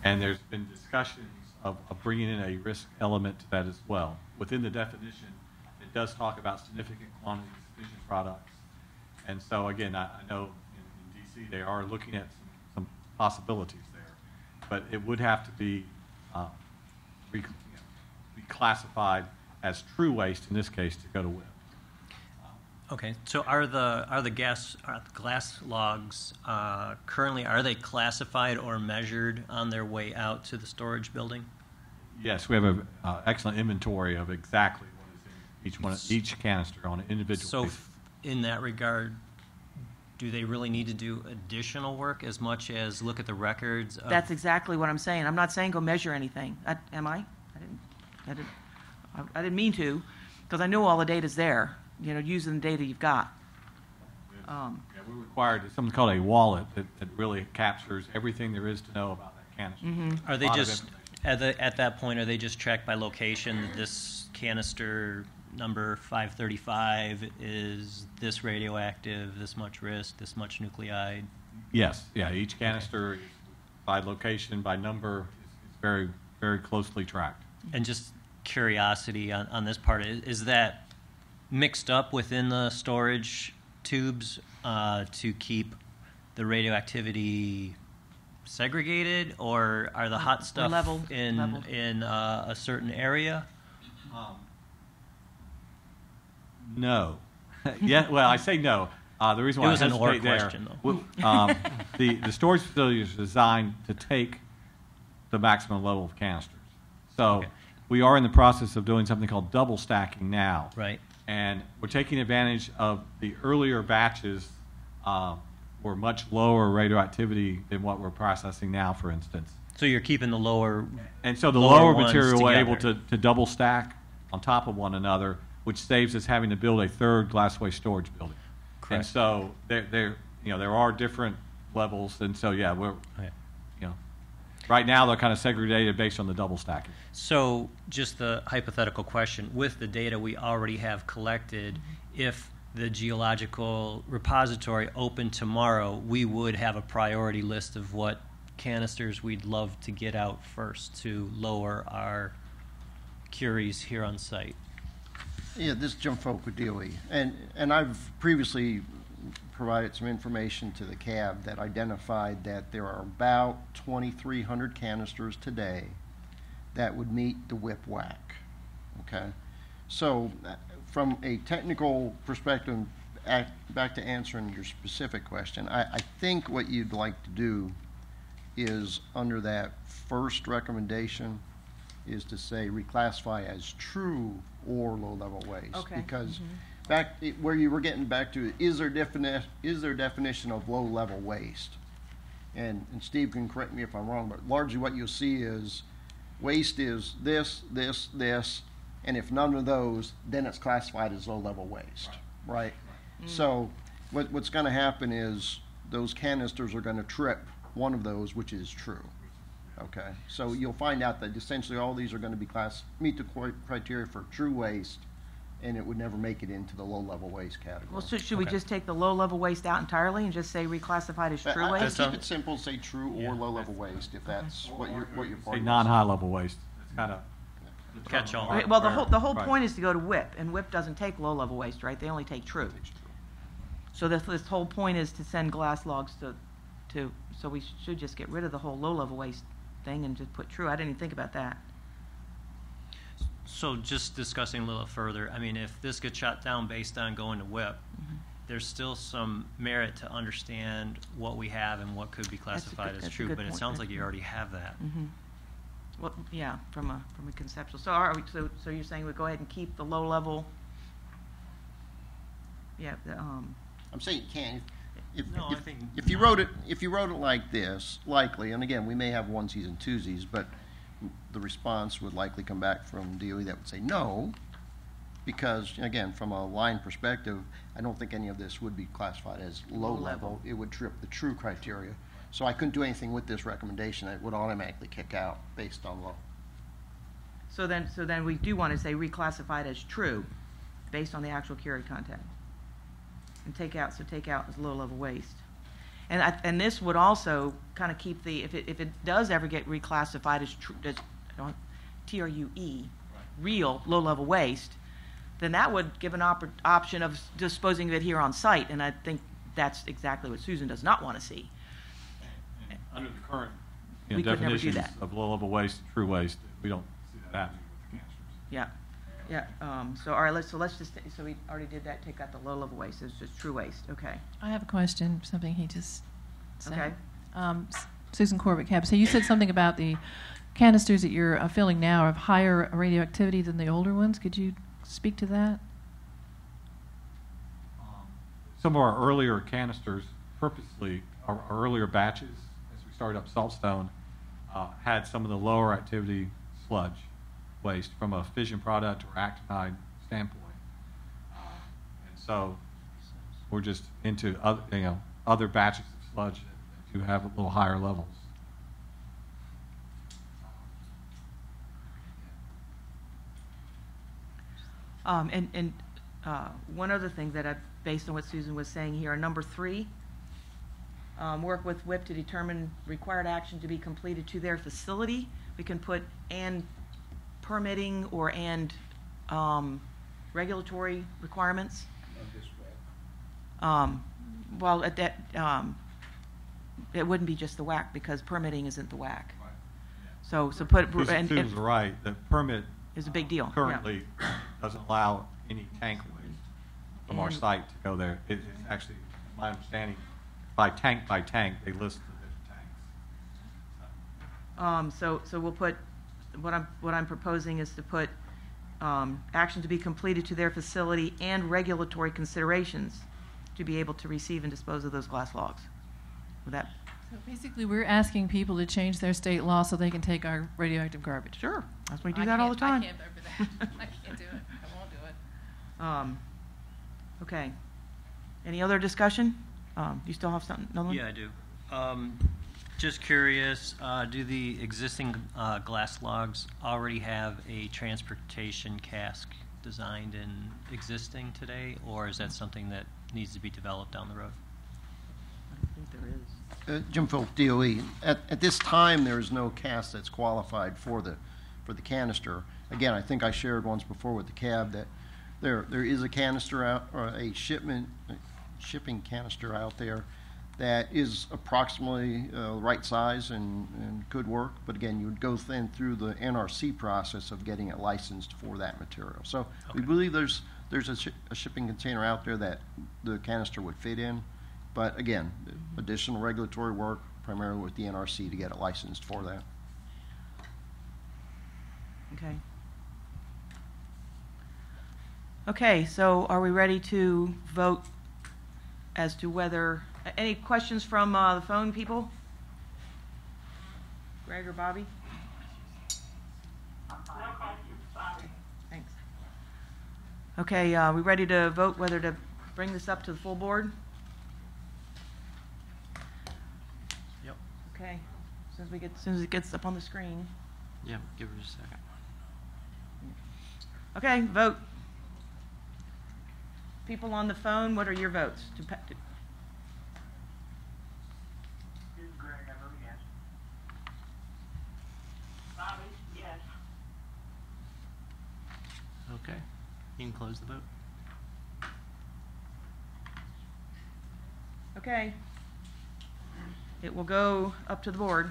and there's been discussions of bringing in a risk element to that as well. Within the definition, it does talk about significant quantities of fission products. And so, again, I know in D.C. they are looking at some possibilities there. but it would have to be reclassified as true waste in this case to go to WIP. Okay, so are the glass logs currently, are they classified or measured on their way out to the storage building? Yes, we have an excellent inventory of exactly what is in each canister on an individual So basis. in that regard, do they really need to do additional work as much as look at the records? That's exactly what I'm saying. I'm not saying go measure anything. Am I? I didn't mean to, because I know all the data's there. You know, using the data you've got. Yeah, we're required something called a wallet that really captures everything there is to know about that canister. Mm-hmm. Are they A lot of just, information. at that point, are they just tracked by location? This canister number 535 is this radioactive, this much risk, this much nuclide? Yes, yeah, each canister is by location, by number, is very, very closely tracked. And just curiosity on this part, is that mixed up within the storage tubes to keep the radioactivity segregated, or are the hot stuff leveled. in a certain area? No. Yeah, well, I say no. The reason why It was I an or hesitate there, question, though. the storage facility is designed to take the maximum level of canisters. So Okay. we are in the process of doing something called double stacking now. Right. And we're taking advantage of the earlier batches were much lower radioactivity than what we're processing now, for instance. So you're keeping the lower, And so the lower lower ones material we're able together. to double stack on top of one another, which saves us having to build a third glass waste storage building. And Correct. so there are different levels, and so yeah, we're Okay. right now they're kind of segregated based on the double stacking. So just the hypothetical question, with the data we already have collected, if the geological repository opened tomorrow, we would have a priority list of what canisters we'd love to get out first to lower our curies here on site. Yeah, this is Jim Folk with DOE. And I've previously provided some information to the CAB that identified that there are about 2,300 canisters today that would meet the WIP WAC. Okay? So from a technical perspective, back to answering your specific question, I think what you'd like to do is under that first recommendation is to say reclassify as true or low-level waste. Okay. Because where you were getting back to, is there definition of low-level waste? And Steve can correct me if I'm wrong, but largely what you'll see is waste is this, this, this, and if none of those, then it's classified as low-level waste, right? So what's going to happen is those canisters are going to trip one of those, which is true. Okay, so you'll find out that essentially all these are going to be meet the criteria for true waste, and it would never make it into the low-level waste category. Well, so should we just take the low-level waste out entirely and just say reclassified as true I waste? keep it simple, say true or low-level waste, if that's what your Say party is. non-high level waste. It's kind of Catch-all. Right, well, the whole Right. point is to go to WIP, and WIP doesn't take low-level waste, right? They only take true. So this whole point is to send glass logs to, so we should just get rid of the whole low-level waste thing and just put true. I didn't even think about that. So just discussing a little further, I mean, if this gets shot down based on going to WIP, there's still some merit to understand what we have and what could be classified as that's a true, good but it point. sounds like you already have that. Well, yeah, from a conceptual. So so you're saying we go ahead and keep the low-level? Yeah. I'm saying you can. No, I think If you wrote it like this, likely, and again, we may have onesies and twosies, but the response would likely come back from DOE that would say no, because again, from a line perspective, I don't think any of this would be classified as low level. It would trip the true criteria. So I couldn't do anything with this recommendation. It would automatically kick out based on low. So then we do want to say reclassified as true, based on the actual curie content. And take out as low-level waste. And this would also kind of keep the, if it does ever get reclassified as TRUE, real low-level waste, then that would give an option of disposing of it here on site, and I think that's exactly what Susan does not want to see. under the current you know, we could never do definitions that. of low-level waste, true waste. We don't see that happening with the canisters. Yeah, yeah, so, all right, let's just, so we already did that, take out the low-level waste, it's just true waste, okay. I have a question, something he just said. Okay. Susan Corbett, Cab. So you said something about the canisters that you're filling now have higher radioactivity than the older ones. Could you speak to that? Some of our earlier canisters, purposely, our earlier batches, as we started up Saltstone, had some of the lower activity sludge waste from a fission product or actinide standpoint. And so we're just into other, you know, other batches of sludge that do have a little higher levels. One other thing that I, based on what Susan was saying here, number 3, work with WIP to determine required action to be completed to their facility. We can put and permitting or and regulatory requirements. Well, at that, it wouldn't be just the WAC because permitting isn't the WAC. Right. So put Susan's right. The permit is a big deal. currently doesn't allow any tank waste from our And- site to go there. It's actually, my understanding, by tank, they list the different tanks. So we'll put, what I'm proposing is to put action to be completed to their facility and regulatory considerations to be able to receive and dispose of those glass logs. Would that? So basically, we're asking people to change their state law so they can take our radioactive garbage. Sure, that's we do that all the time. I can't vote for that. I can't do it. I won't do it. Okay. Any other discussion? You still have something, Nolan? Yeah, I do. Just curious, do the existing glass logs already have a transportation cask designed and existing today, or is that something that needs to be developed down the road? I don't think there is. Jim Philp, DOE. At this time, there is no cask that's qualified for the canister. Again, I think I shared once before with the cab that there is a canister out, or a shipping canister out there that is approximately the right size and could work. But again, you would go then through the NRC process of getting it licensed for that material. So we believe there's a shipping container out there that the canister would fit in. But again, additional regulatory work, primarily with the NRC, to get it licensed for that. Okay. Okay, so are we ready to vote as to whether, any questions from the phone people? Greg or Bobby? Thanks. Okay, we ready to vote whether to bring this up to the full board? Yep. Okay, as soon as it gets up on the screen. Yeah, give her a second. Okay, vote. People on the phone, what are your votes? Okay, you can close the vote. Okay. It will go up to the board.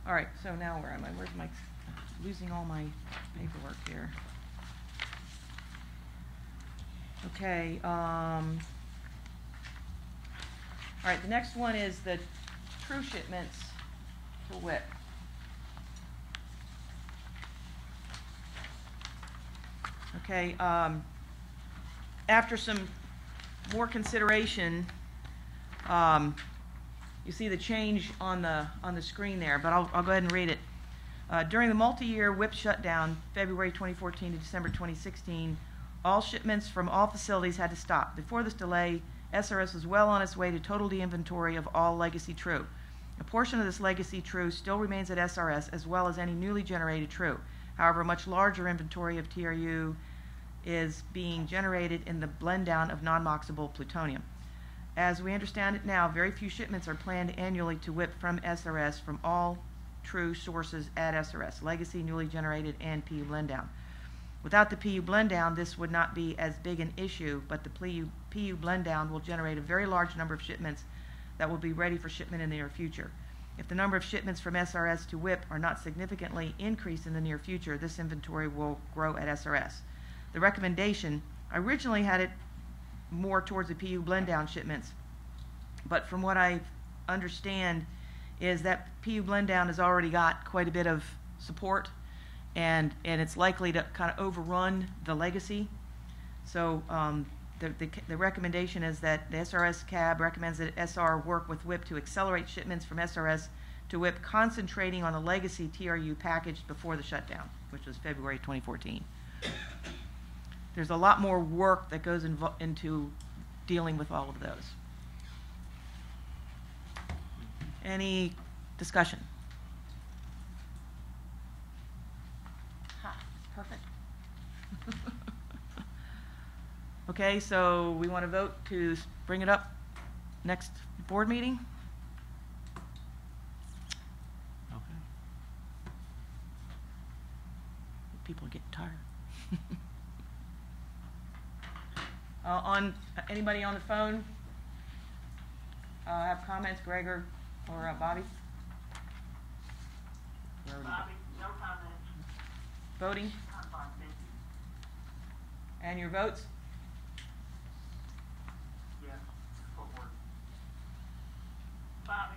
All right, so now where am I? Where's my, losing all my paperwork here. Okay, all right, the next one is the true shipments to WIP. Okay, after some more consideration, you see the change on the screen there, but I'll go ahead and read it. During the multi-year WIP shutdown, February 2014 to December 2016, all shipments from all facilities had to stop. Before this delay, SRS was well on its way to total de-inventory of all legacy true. A portion of this legacy true still remains at SRS, as well as any newly generated true. However, a much larger inventory of TRU is being generated in the blend down of non-moxable plutonium. As we understand it now, very few shipments are planned annually to WIP from SRS from all true sources at SRS, legacy, newly generated, and PU blend down. Without the PU blend down, this would not be as big an issue, but the PU blend down will generate a very large number of shipments that will be ready for shipment in the near future. If the number of shipments from SRS to WIP are not significantly increased in the near future, this inventory will grow at SRS. The recommendation, I originally had it more towards the PU blend down shipments, but from what I understand is that PU blend down has already got quite a bit of support, and it's likely to kind of overrun the legacy. So the recommendation is that the SRS cab recommends that SR work with WIP to accelerate shipments from SRS to WIP, concentrating on the legacy TRU package before the shutdown, which was February 2014. There's a lot more work that goes into dealing with all of those. Any discussion? Ha, perfect. Okay, so we want to vote to bring it up next board meeting? Okay. People are getting tired. Anybody on the phone have comments, Greg or Bobby? Bobby, no comment. Voting? I'm fine, thank you. And your votes? Yeah, go for it. Bobby,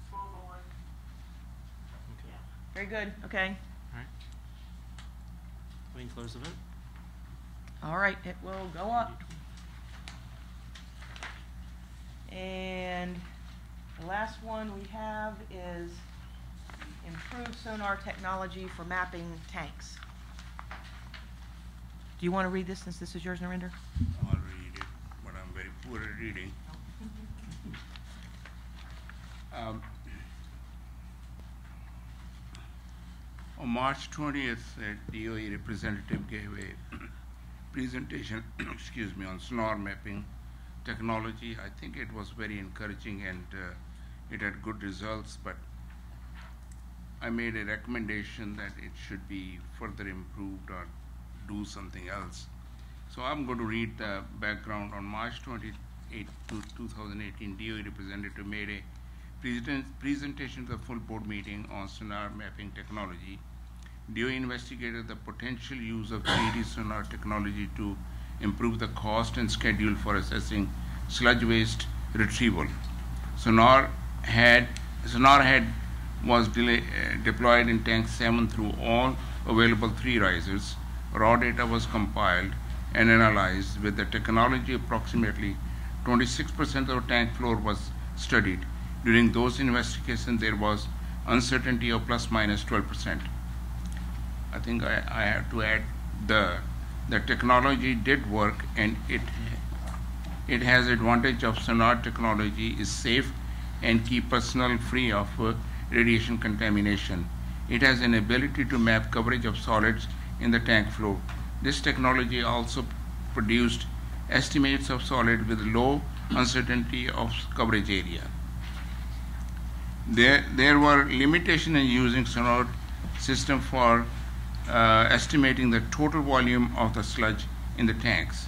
full board. Okay. Yeah. Very good, okay. All right. We can close the vote. All right, it will go up. And the last one we have is improved sonar technology for mapping tanks. Do you want to read this since this is yours, Narinder? I'll read it, but I'm very poor at reading. On March 20th, a DOE representative gave a presentation, excuse me, on sonar mapping technology. I think it was very encouraging and it had good results, but I made a recommendation that it should be further improved or do something else. So I'm going to read the background. On March 28, 2018, DOE representative made a presentation to the full board meeting on sonar mapping technology. DOE investigated the potential use of 3D sonar technology to improve the cost and schedule for assessing sludge waste retrieval. Sonar was deployed in tank 7 through all available 3 risers. Raw data was compiled and analyzed. With the technology, approximately 26% of the tank floor was studied. During those investigations, there was uncertainty of plus minus 12%. I think I have to add the technology did work, and it has advantage of sonar technology, is safe and keep personnel free of radiation contamination. It has an ability to map coverage of solids in the tank floor. This technology also produced estimates of solid with low uncertainty of coverage area. There were limitations in using sonar system for estimating the total volume of the sludge in the tanks.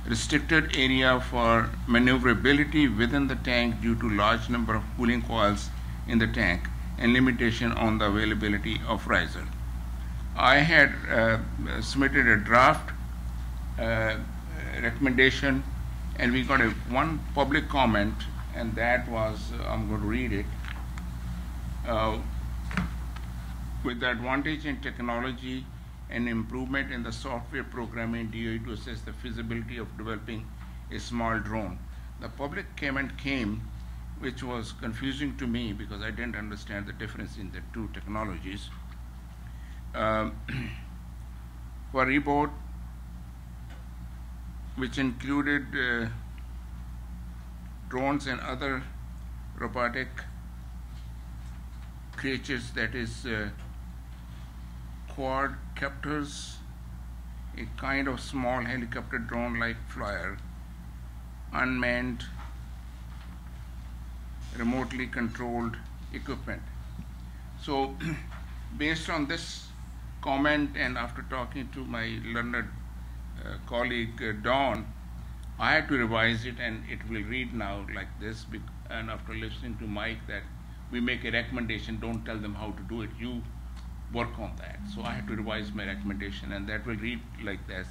Restricted area for maneuverability within the tank due to large number of cooling coils in the tank, and limitation on the availability of riser. I had submitted a draft recommendation, and we got one public comment, and that was, I'm going to read it. With the advantage in technology and improvement in the software programming DOE to assess the feasibility of developing a small drone. The public comment came, which was confusing to me because I didn't understand the difference in the two technologies. For reboot, which included drones and other robotic creatures, that is quadcopters, a kind of small helicopter drone-like flyer, unmanned, remotely controlled equipment. So based on this comment, and after talking to my learned colleague Dawn, I had to revise it, and it will read now like this, and after listening to Mike, that we make a recommendation, don't tell them how to do it, you work on that. So I had to revise my recommendation, and that will read like this.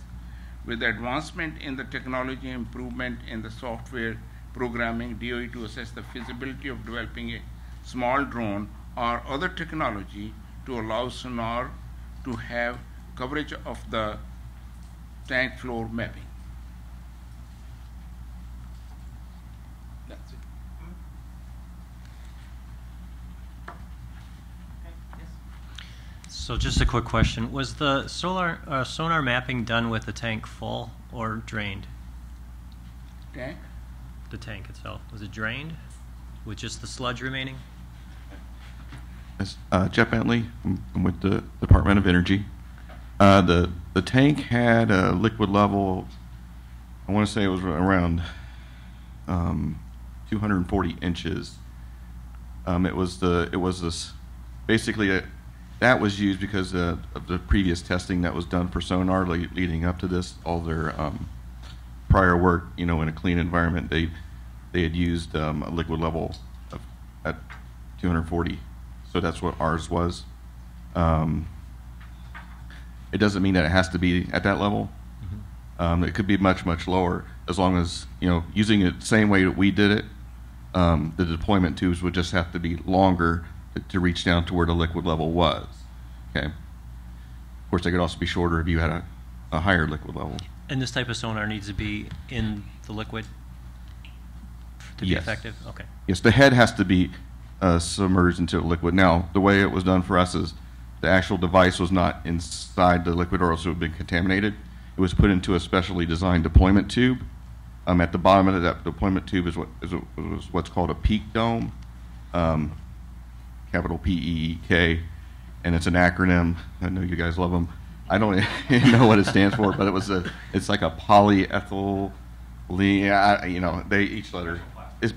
With the advancement in the technology, improvement in the software programming, DOE to assess the feasibility of developing a small drone or other technology to allow sonar to have coverage of the tank floor mapping. That's it. So just a quick question. Was the sonar mapping done with the tank full or drained? Tank? The tank itself. Was it drained with just the sludge remaining? Yes, Jeff Bentley, I'm with the Department of Energy. The tank had a liquid level, I want to say it was around 240 inches. It was this basically that was used because of the previous testing that was done for sonar leading up to this. All their prior work, in a clean environment, they had used a liquid level at 240. So that's what ours was. It doesn't mean that it has to be at that level. Mm-hmm. It could be much, much lower, as long as, using it the same way that we did it, the deployment tubes would just have to be longer to reach down to where the liquid level was. Okay. Of course, they could also be shorter if you had a higher liquid level. And this type of sonar needs to be in the liquid to be Yes. effective? Okay. Yes, the head has to be submerged into the liquid. Now, the way it was done for us is the actual device was not inside the liquid, or else it would have been contaminated. It was put into a specially designed deployment tube. At the bottom of that deployment tube is what's called a peak dome, capital P-E-E-K, and it's an acronym. I know you guys love them. I don't even know what it stands for, but it's like a polyethylene. They each letter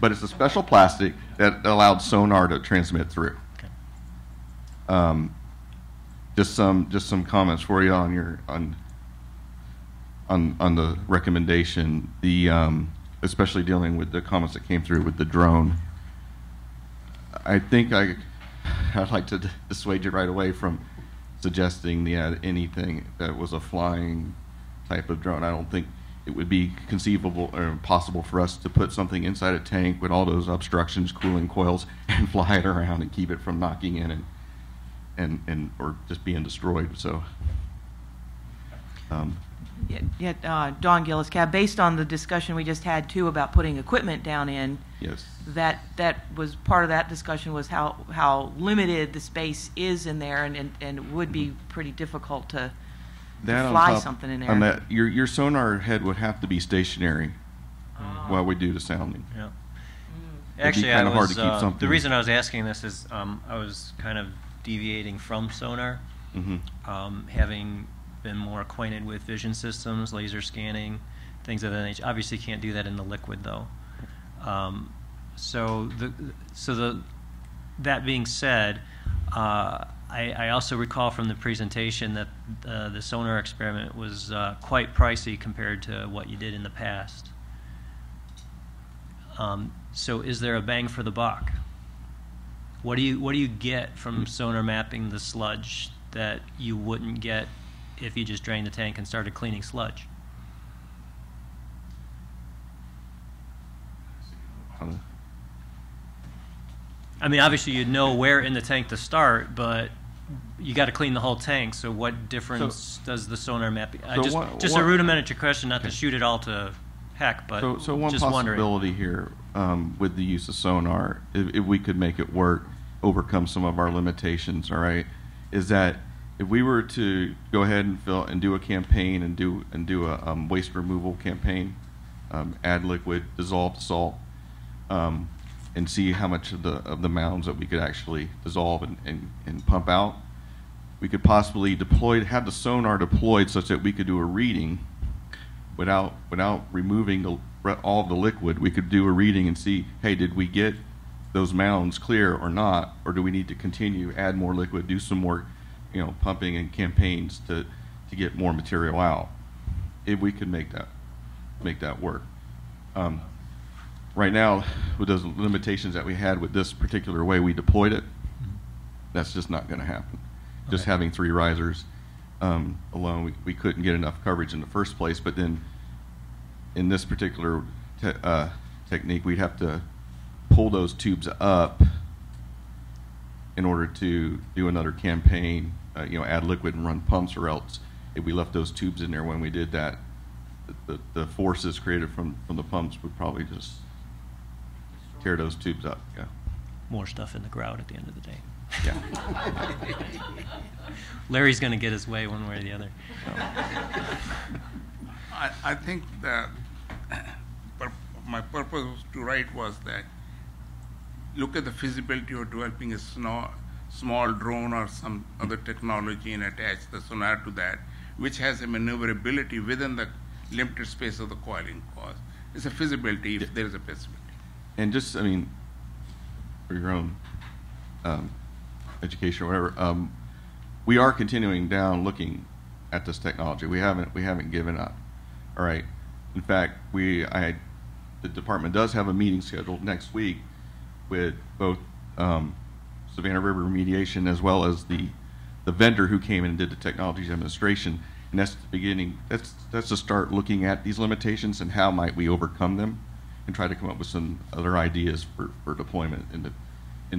but it's a special plastic that allowed sonar to transmit through. Okay. Just some comments for you on the recommendation. Especially dealing with the comments that came through with the drone. I think I'd like to dissuade you right away from suggesting anything that was a flying type of drone. I don't think it would be conceivable or possible for us to put something inside a tank with all those obstructions, cooling coils, and fly it around and keep it from knocking in and or just being destroyed. So, Don Gillis, Cab, based on the discussion we just had too about putting equipment down in, yes, that was part of that discussion was how limited the space is in there, and it would be pretty difficult to fly something in there. On that, your sonar head would have to be stationary while we do the sounding. Yeah. Actually, Actually, hard to keep something. The reason I was asking this is I was kind of deviating from sonar, having been more acquainted with vision systems, laser scanning, things of that nature. Obviously, can't do that in the liquid though. That being said, I also recall from the presentation that the sonar experiment was quite pricey compared to what you did in the past. So is there a bang for the buck? What do you get from sonar mapping the sludge that you wouldn't get if you just drained the tank and started cleaning sludge? I mean, obviously you'd know where in the tank to start, but you got to clean the whole tank. So what difference does the sonar mapping? Just a rudimentary question, not to shoot it all to heck, but so one just possibility wondering. here with the use of sonar, if we could make it work, overcome some of our limitations, all right, is that if we were to go ahead and fill and do a campaign and do a waste removal campaign, add liquid, dissolve salt, and see how much of the mounds that we could actually dissolve and pump out, we could possibly have the sonar deployed such that we could do a reading without removing all of the liquid. We could do a reading and see, hey, did we get those mounds clear or not, or do we need to continue, add more liquid, do some more pumping and campaigns to get more material out, if we could make that work. right now, with those limitations that we had with this particular way we deployed it, that's just not going to happen. Just Okay. having 3 risers alone, we couldn't get enough coverage in the first place. But then, in this particular technique, we'd have to pull those tubes up in order to do another campaign, add liquid and run pumps, or else if we left those tubes in there when we did that, the forces created from the pumps would probably just tear those tubes up. Yeah. More stuff in the ground at the end of the day. Yeah. Larry's going to get his way one way or the other. I think that my purpose to write was that look at the feasibility of developing a small drone or some other technology and attach the sonar to that, which has a maneuverability within the limited space of the coiling cause. It's a feasibility if there is a possibility. And just, I mean, for your own education or whatever, we are continuing down looking at this technology. We haven't given up. All right. In fact, the department does have a meeting scheduled next week with both Savannah River Remediation as well as the vendor who came in and did the technology demonstration. And that's the beginning. That's to start looking at these limitations and how might we overcome them, and try to come up with some other ideas for deployment in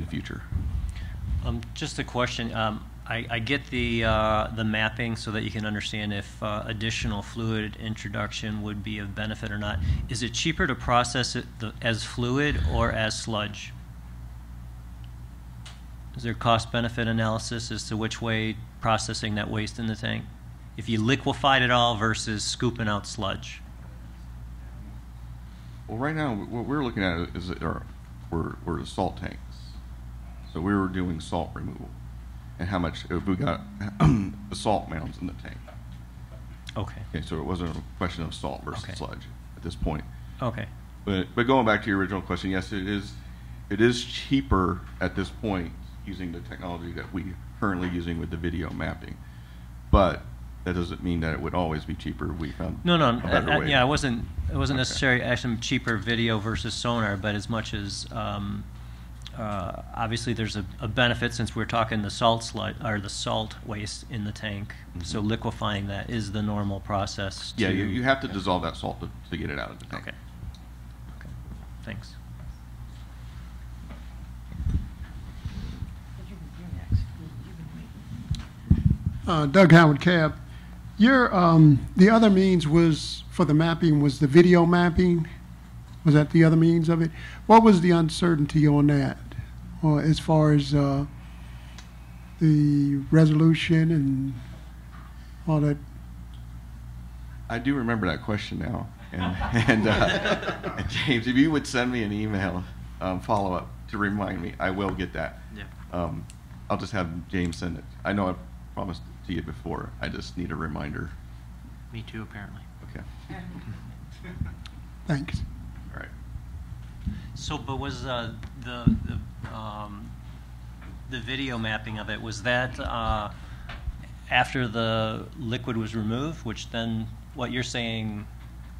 the future. Just a question. I get the mapping so that you can understand if additional fluid introduction would be of benefit or not. Is it cheaper to process it as fluid or as sludge? Is there cost-benefit analysis as to which way processing that waste in the tank? If you liquefied it all versus scooping out sludge? Well, right now, what we're looking at is we're the salt tanks. So we were doing salt removal, and how much if we got the salt mounds in the tank. Okay. Okay, so it wasn't a question of salt versus Okay. sludge at this point. Okay. But going back to your original question, yes, it is cheaper at this point using the technology that we currently using with the video mapping. But that doesn't mean that it would always be cheaper. We found No, a better way. yeah, it wasn't Okay. necessarily actually cheaper video versus sonar, but as much as obviously there's a benefit since we're talking the salt sludge or the salt waste in the tank. Mhm. So liquefying that is the normal process. Yeah, to- you have to dissolve that salt to get it out of the tank. Okay. Okay. Thanks. Doug Howard Cab. Your the other means was for the mapping was the video mapping. Was that the other means of it? What was the uncertainty on that, or as far as the resolution and all that? I do remember that question now, and James, if you would send me an email follow up to remind me, I will get that. Yeah. I'll just have James send it. I know I promised it to you before. I just need a reminder. Me too, apparently. Okay. Thanks. All right. So, but was the video mapping of it, was that after the liquid was removed, which then what you're saying,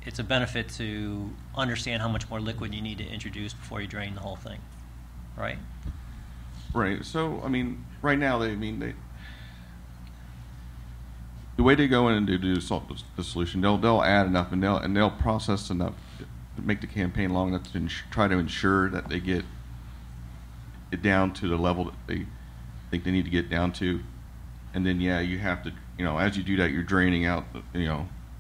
it's a benefit to understand how much more liquid you need to introduce before you drain the whole thing, right? Right. So, I mean, right now, the way they go in and do salt dissolution, they'll add enough and they'll process enough to make the campaign long enough to try to ensure that they get it down to the level that they think they need to get down to, and then you have to, as you do that, you're draining out,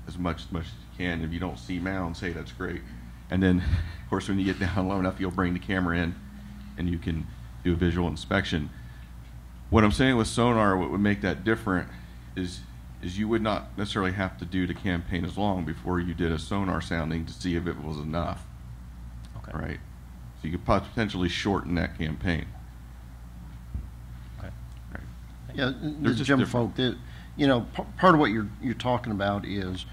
as much as you can. If you don't see mounds, hey, that's great. And then, of course, when you get down low enough, you'll bring the camera in, and you can do a visual inspection. What I'm saying with sonar, what would make that different is you would not necessarily have to do the campaign as long before you did a sonar sounding to see if it was enough. Okay. Right? So you could potentially shorten that campaign. Okay. Right. Yeah, They're this is just Jim different. Folk. Part of what you're talking about is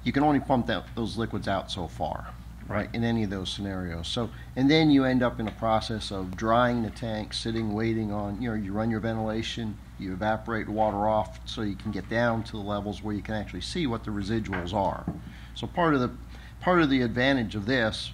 you can only pump those liquids out so far, right? In any of those scenarios. So, and then you end up in a process of drying the tank, sitting, waiting on. You run your ventilation, you evaporate water off, so you can get down to the levels where you can actually see what the residuals are. So part of the advantage of this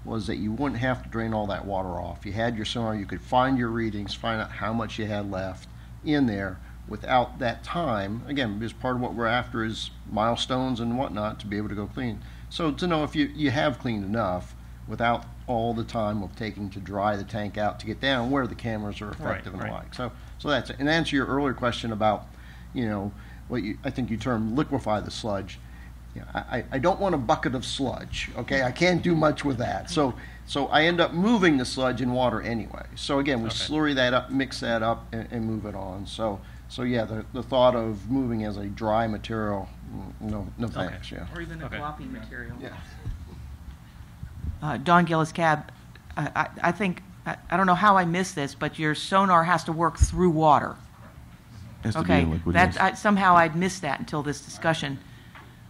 was that you wouldn't have to drain all that water off. You had your sonar, you could find your readings, find out how much you had left in there without that time. Again, because part of what we're after is milestones and whatnot to be able to go clean. So to know if you have cleaned enough without all the time of taking to dry the tank out to get down where the cameras are effective and the like. So that's it. And to answer your earlier question about, what I think you termed liquefy the sludge. I don't want a bucket of sludge, okay? I can't do much with that. So I end up moving the sludge in water anyway. So again, we slurry that up, mix that up, and move it on. So yeah, the thought of moving as a dry material, no thanks, yeah. Or even a floppy material. Yeah. Don Gillis Cab, I think, I don't know how I missed this, but your sonar has to work through water. Has to be Okay, in liquid, yes. somehow I'd missed that until this discussion.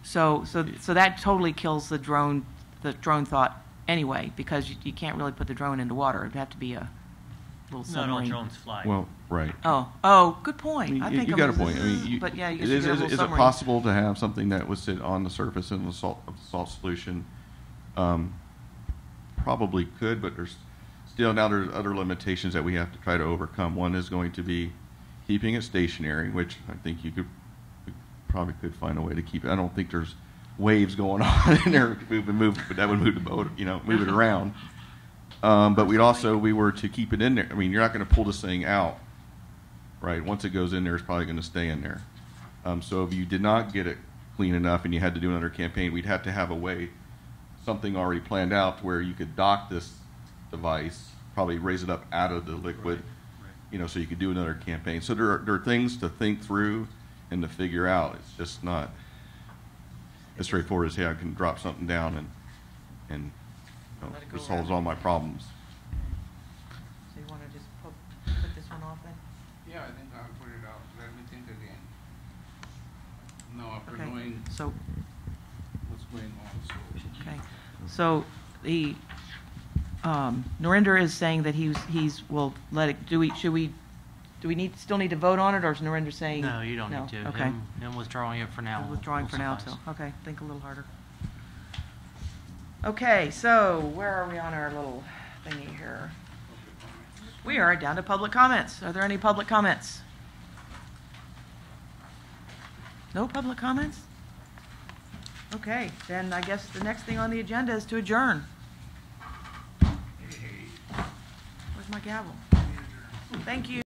So that totally kills the drone thought anyway, because you can't really put the drone into water. It'd have to be a little Not all submarine. drones fly. Well, right. Oh, good point. I I mean, think you got a point. I mean, but yeah, you is guess you get a little it submarine. possible to have something that would sit on the surface in the salt solution? Probably could, but there's other limitations that we have to try to overcome. One is going to be keeping it stationary, which I think we probably could find a way to keep it. I don't think there's waves going on in there but that would move the boat, move it around. But we were to keep it in there. I mean, you're not going to pull this thing out, right? Once it goes in there, it's probably going to stay in there. So if you did not get it clean enough and you had to do another campaign, we'd have to have a way, something already planned out where you could dock this device, probably raise it up out of the liquid, so you could do another campaign. So there are things to think through and to figure out. It's just not as straightforward as, hey, I can drop something down and it solves all my problems. So you want to just put this one off then? Yeah, I think I'll put it out. Let me think again. No, after Okay. knowing So, what's going on, okay. So the Narinder is saying that he's will let it. Do we still need to vote on it, or is Narinder saying No, you don't no? need to. Okay. Him withdrawing it for now. Withdrawing will for now suffice. till. Okay, think a little harder. Okay, so where are we on our little thingy here? We are down to public comments. Are there any public comments? No public comments? Okay, then I guess the next thing on the agenda is to adjourn. Where's my gavel? Thank you.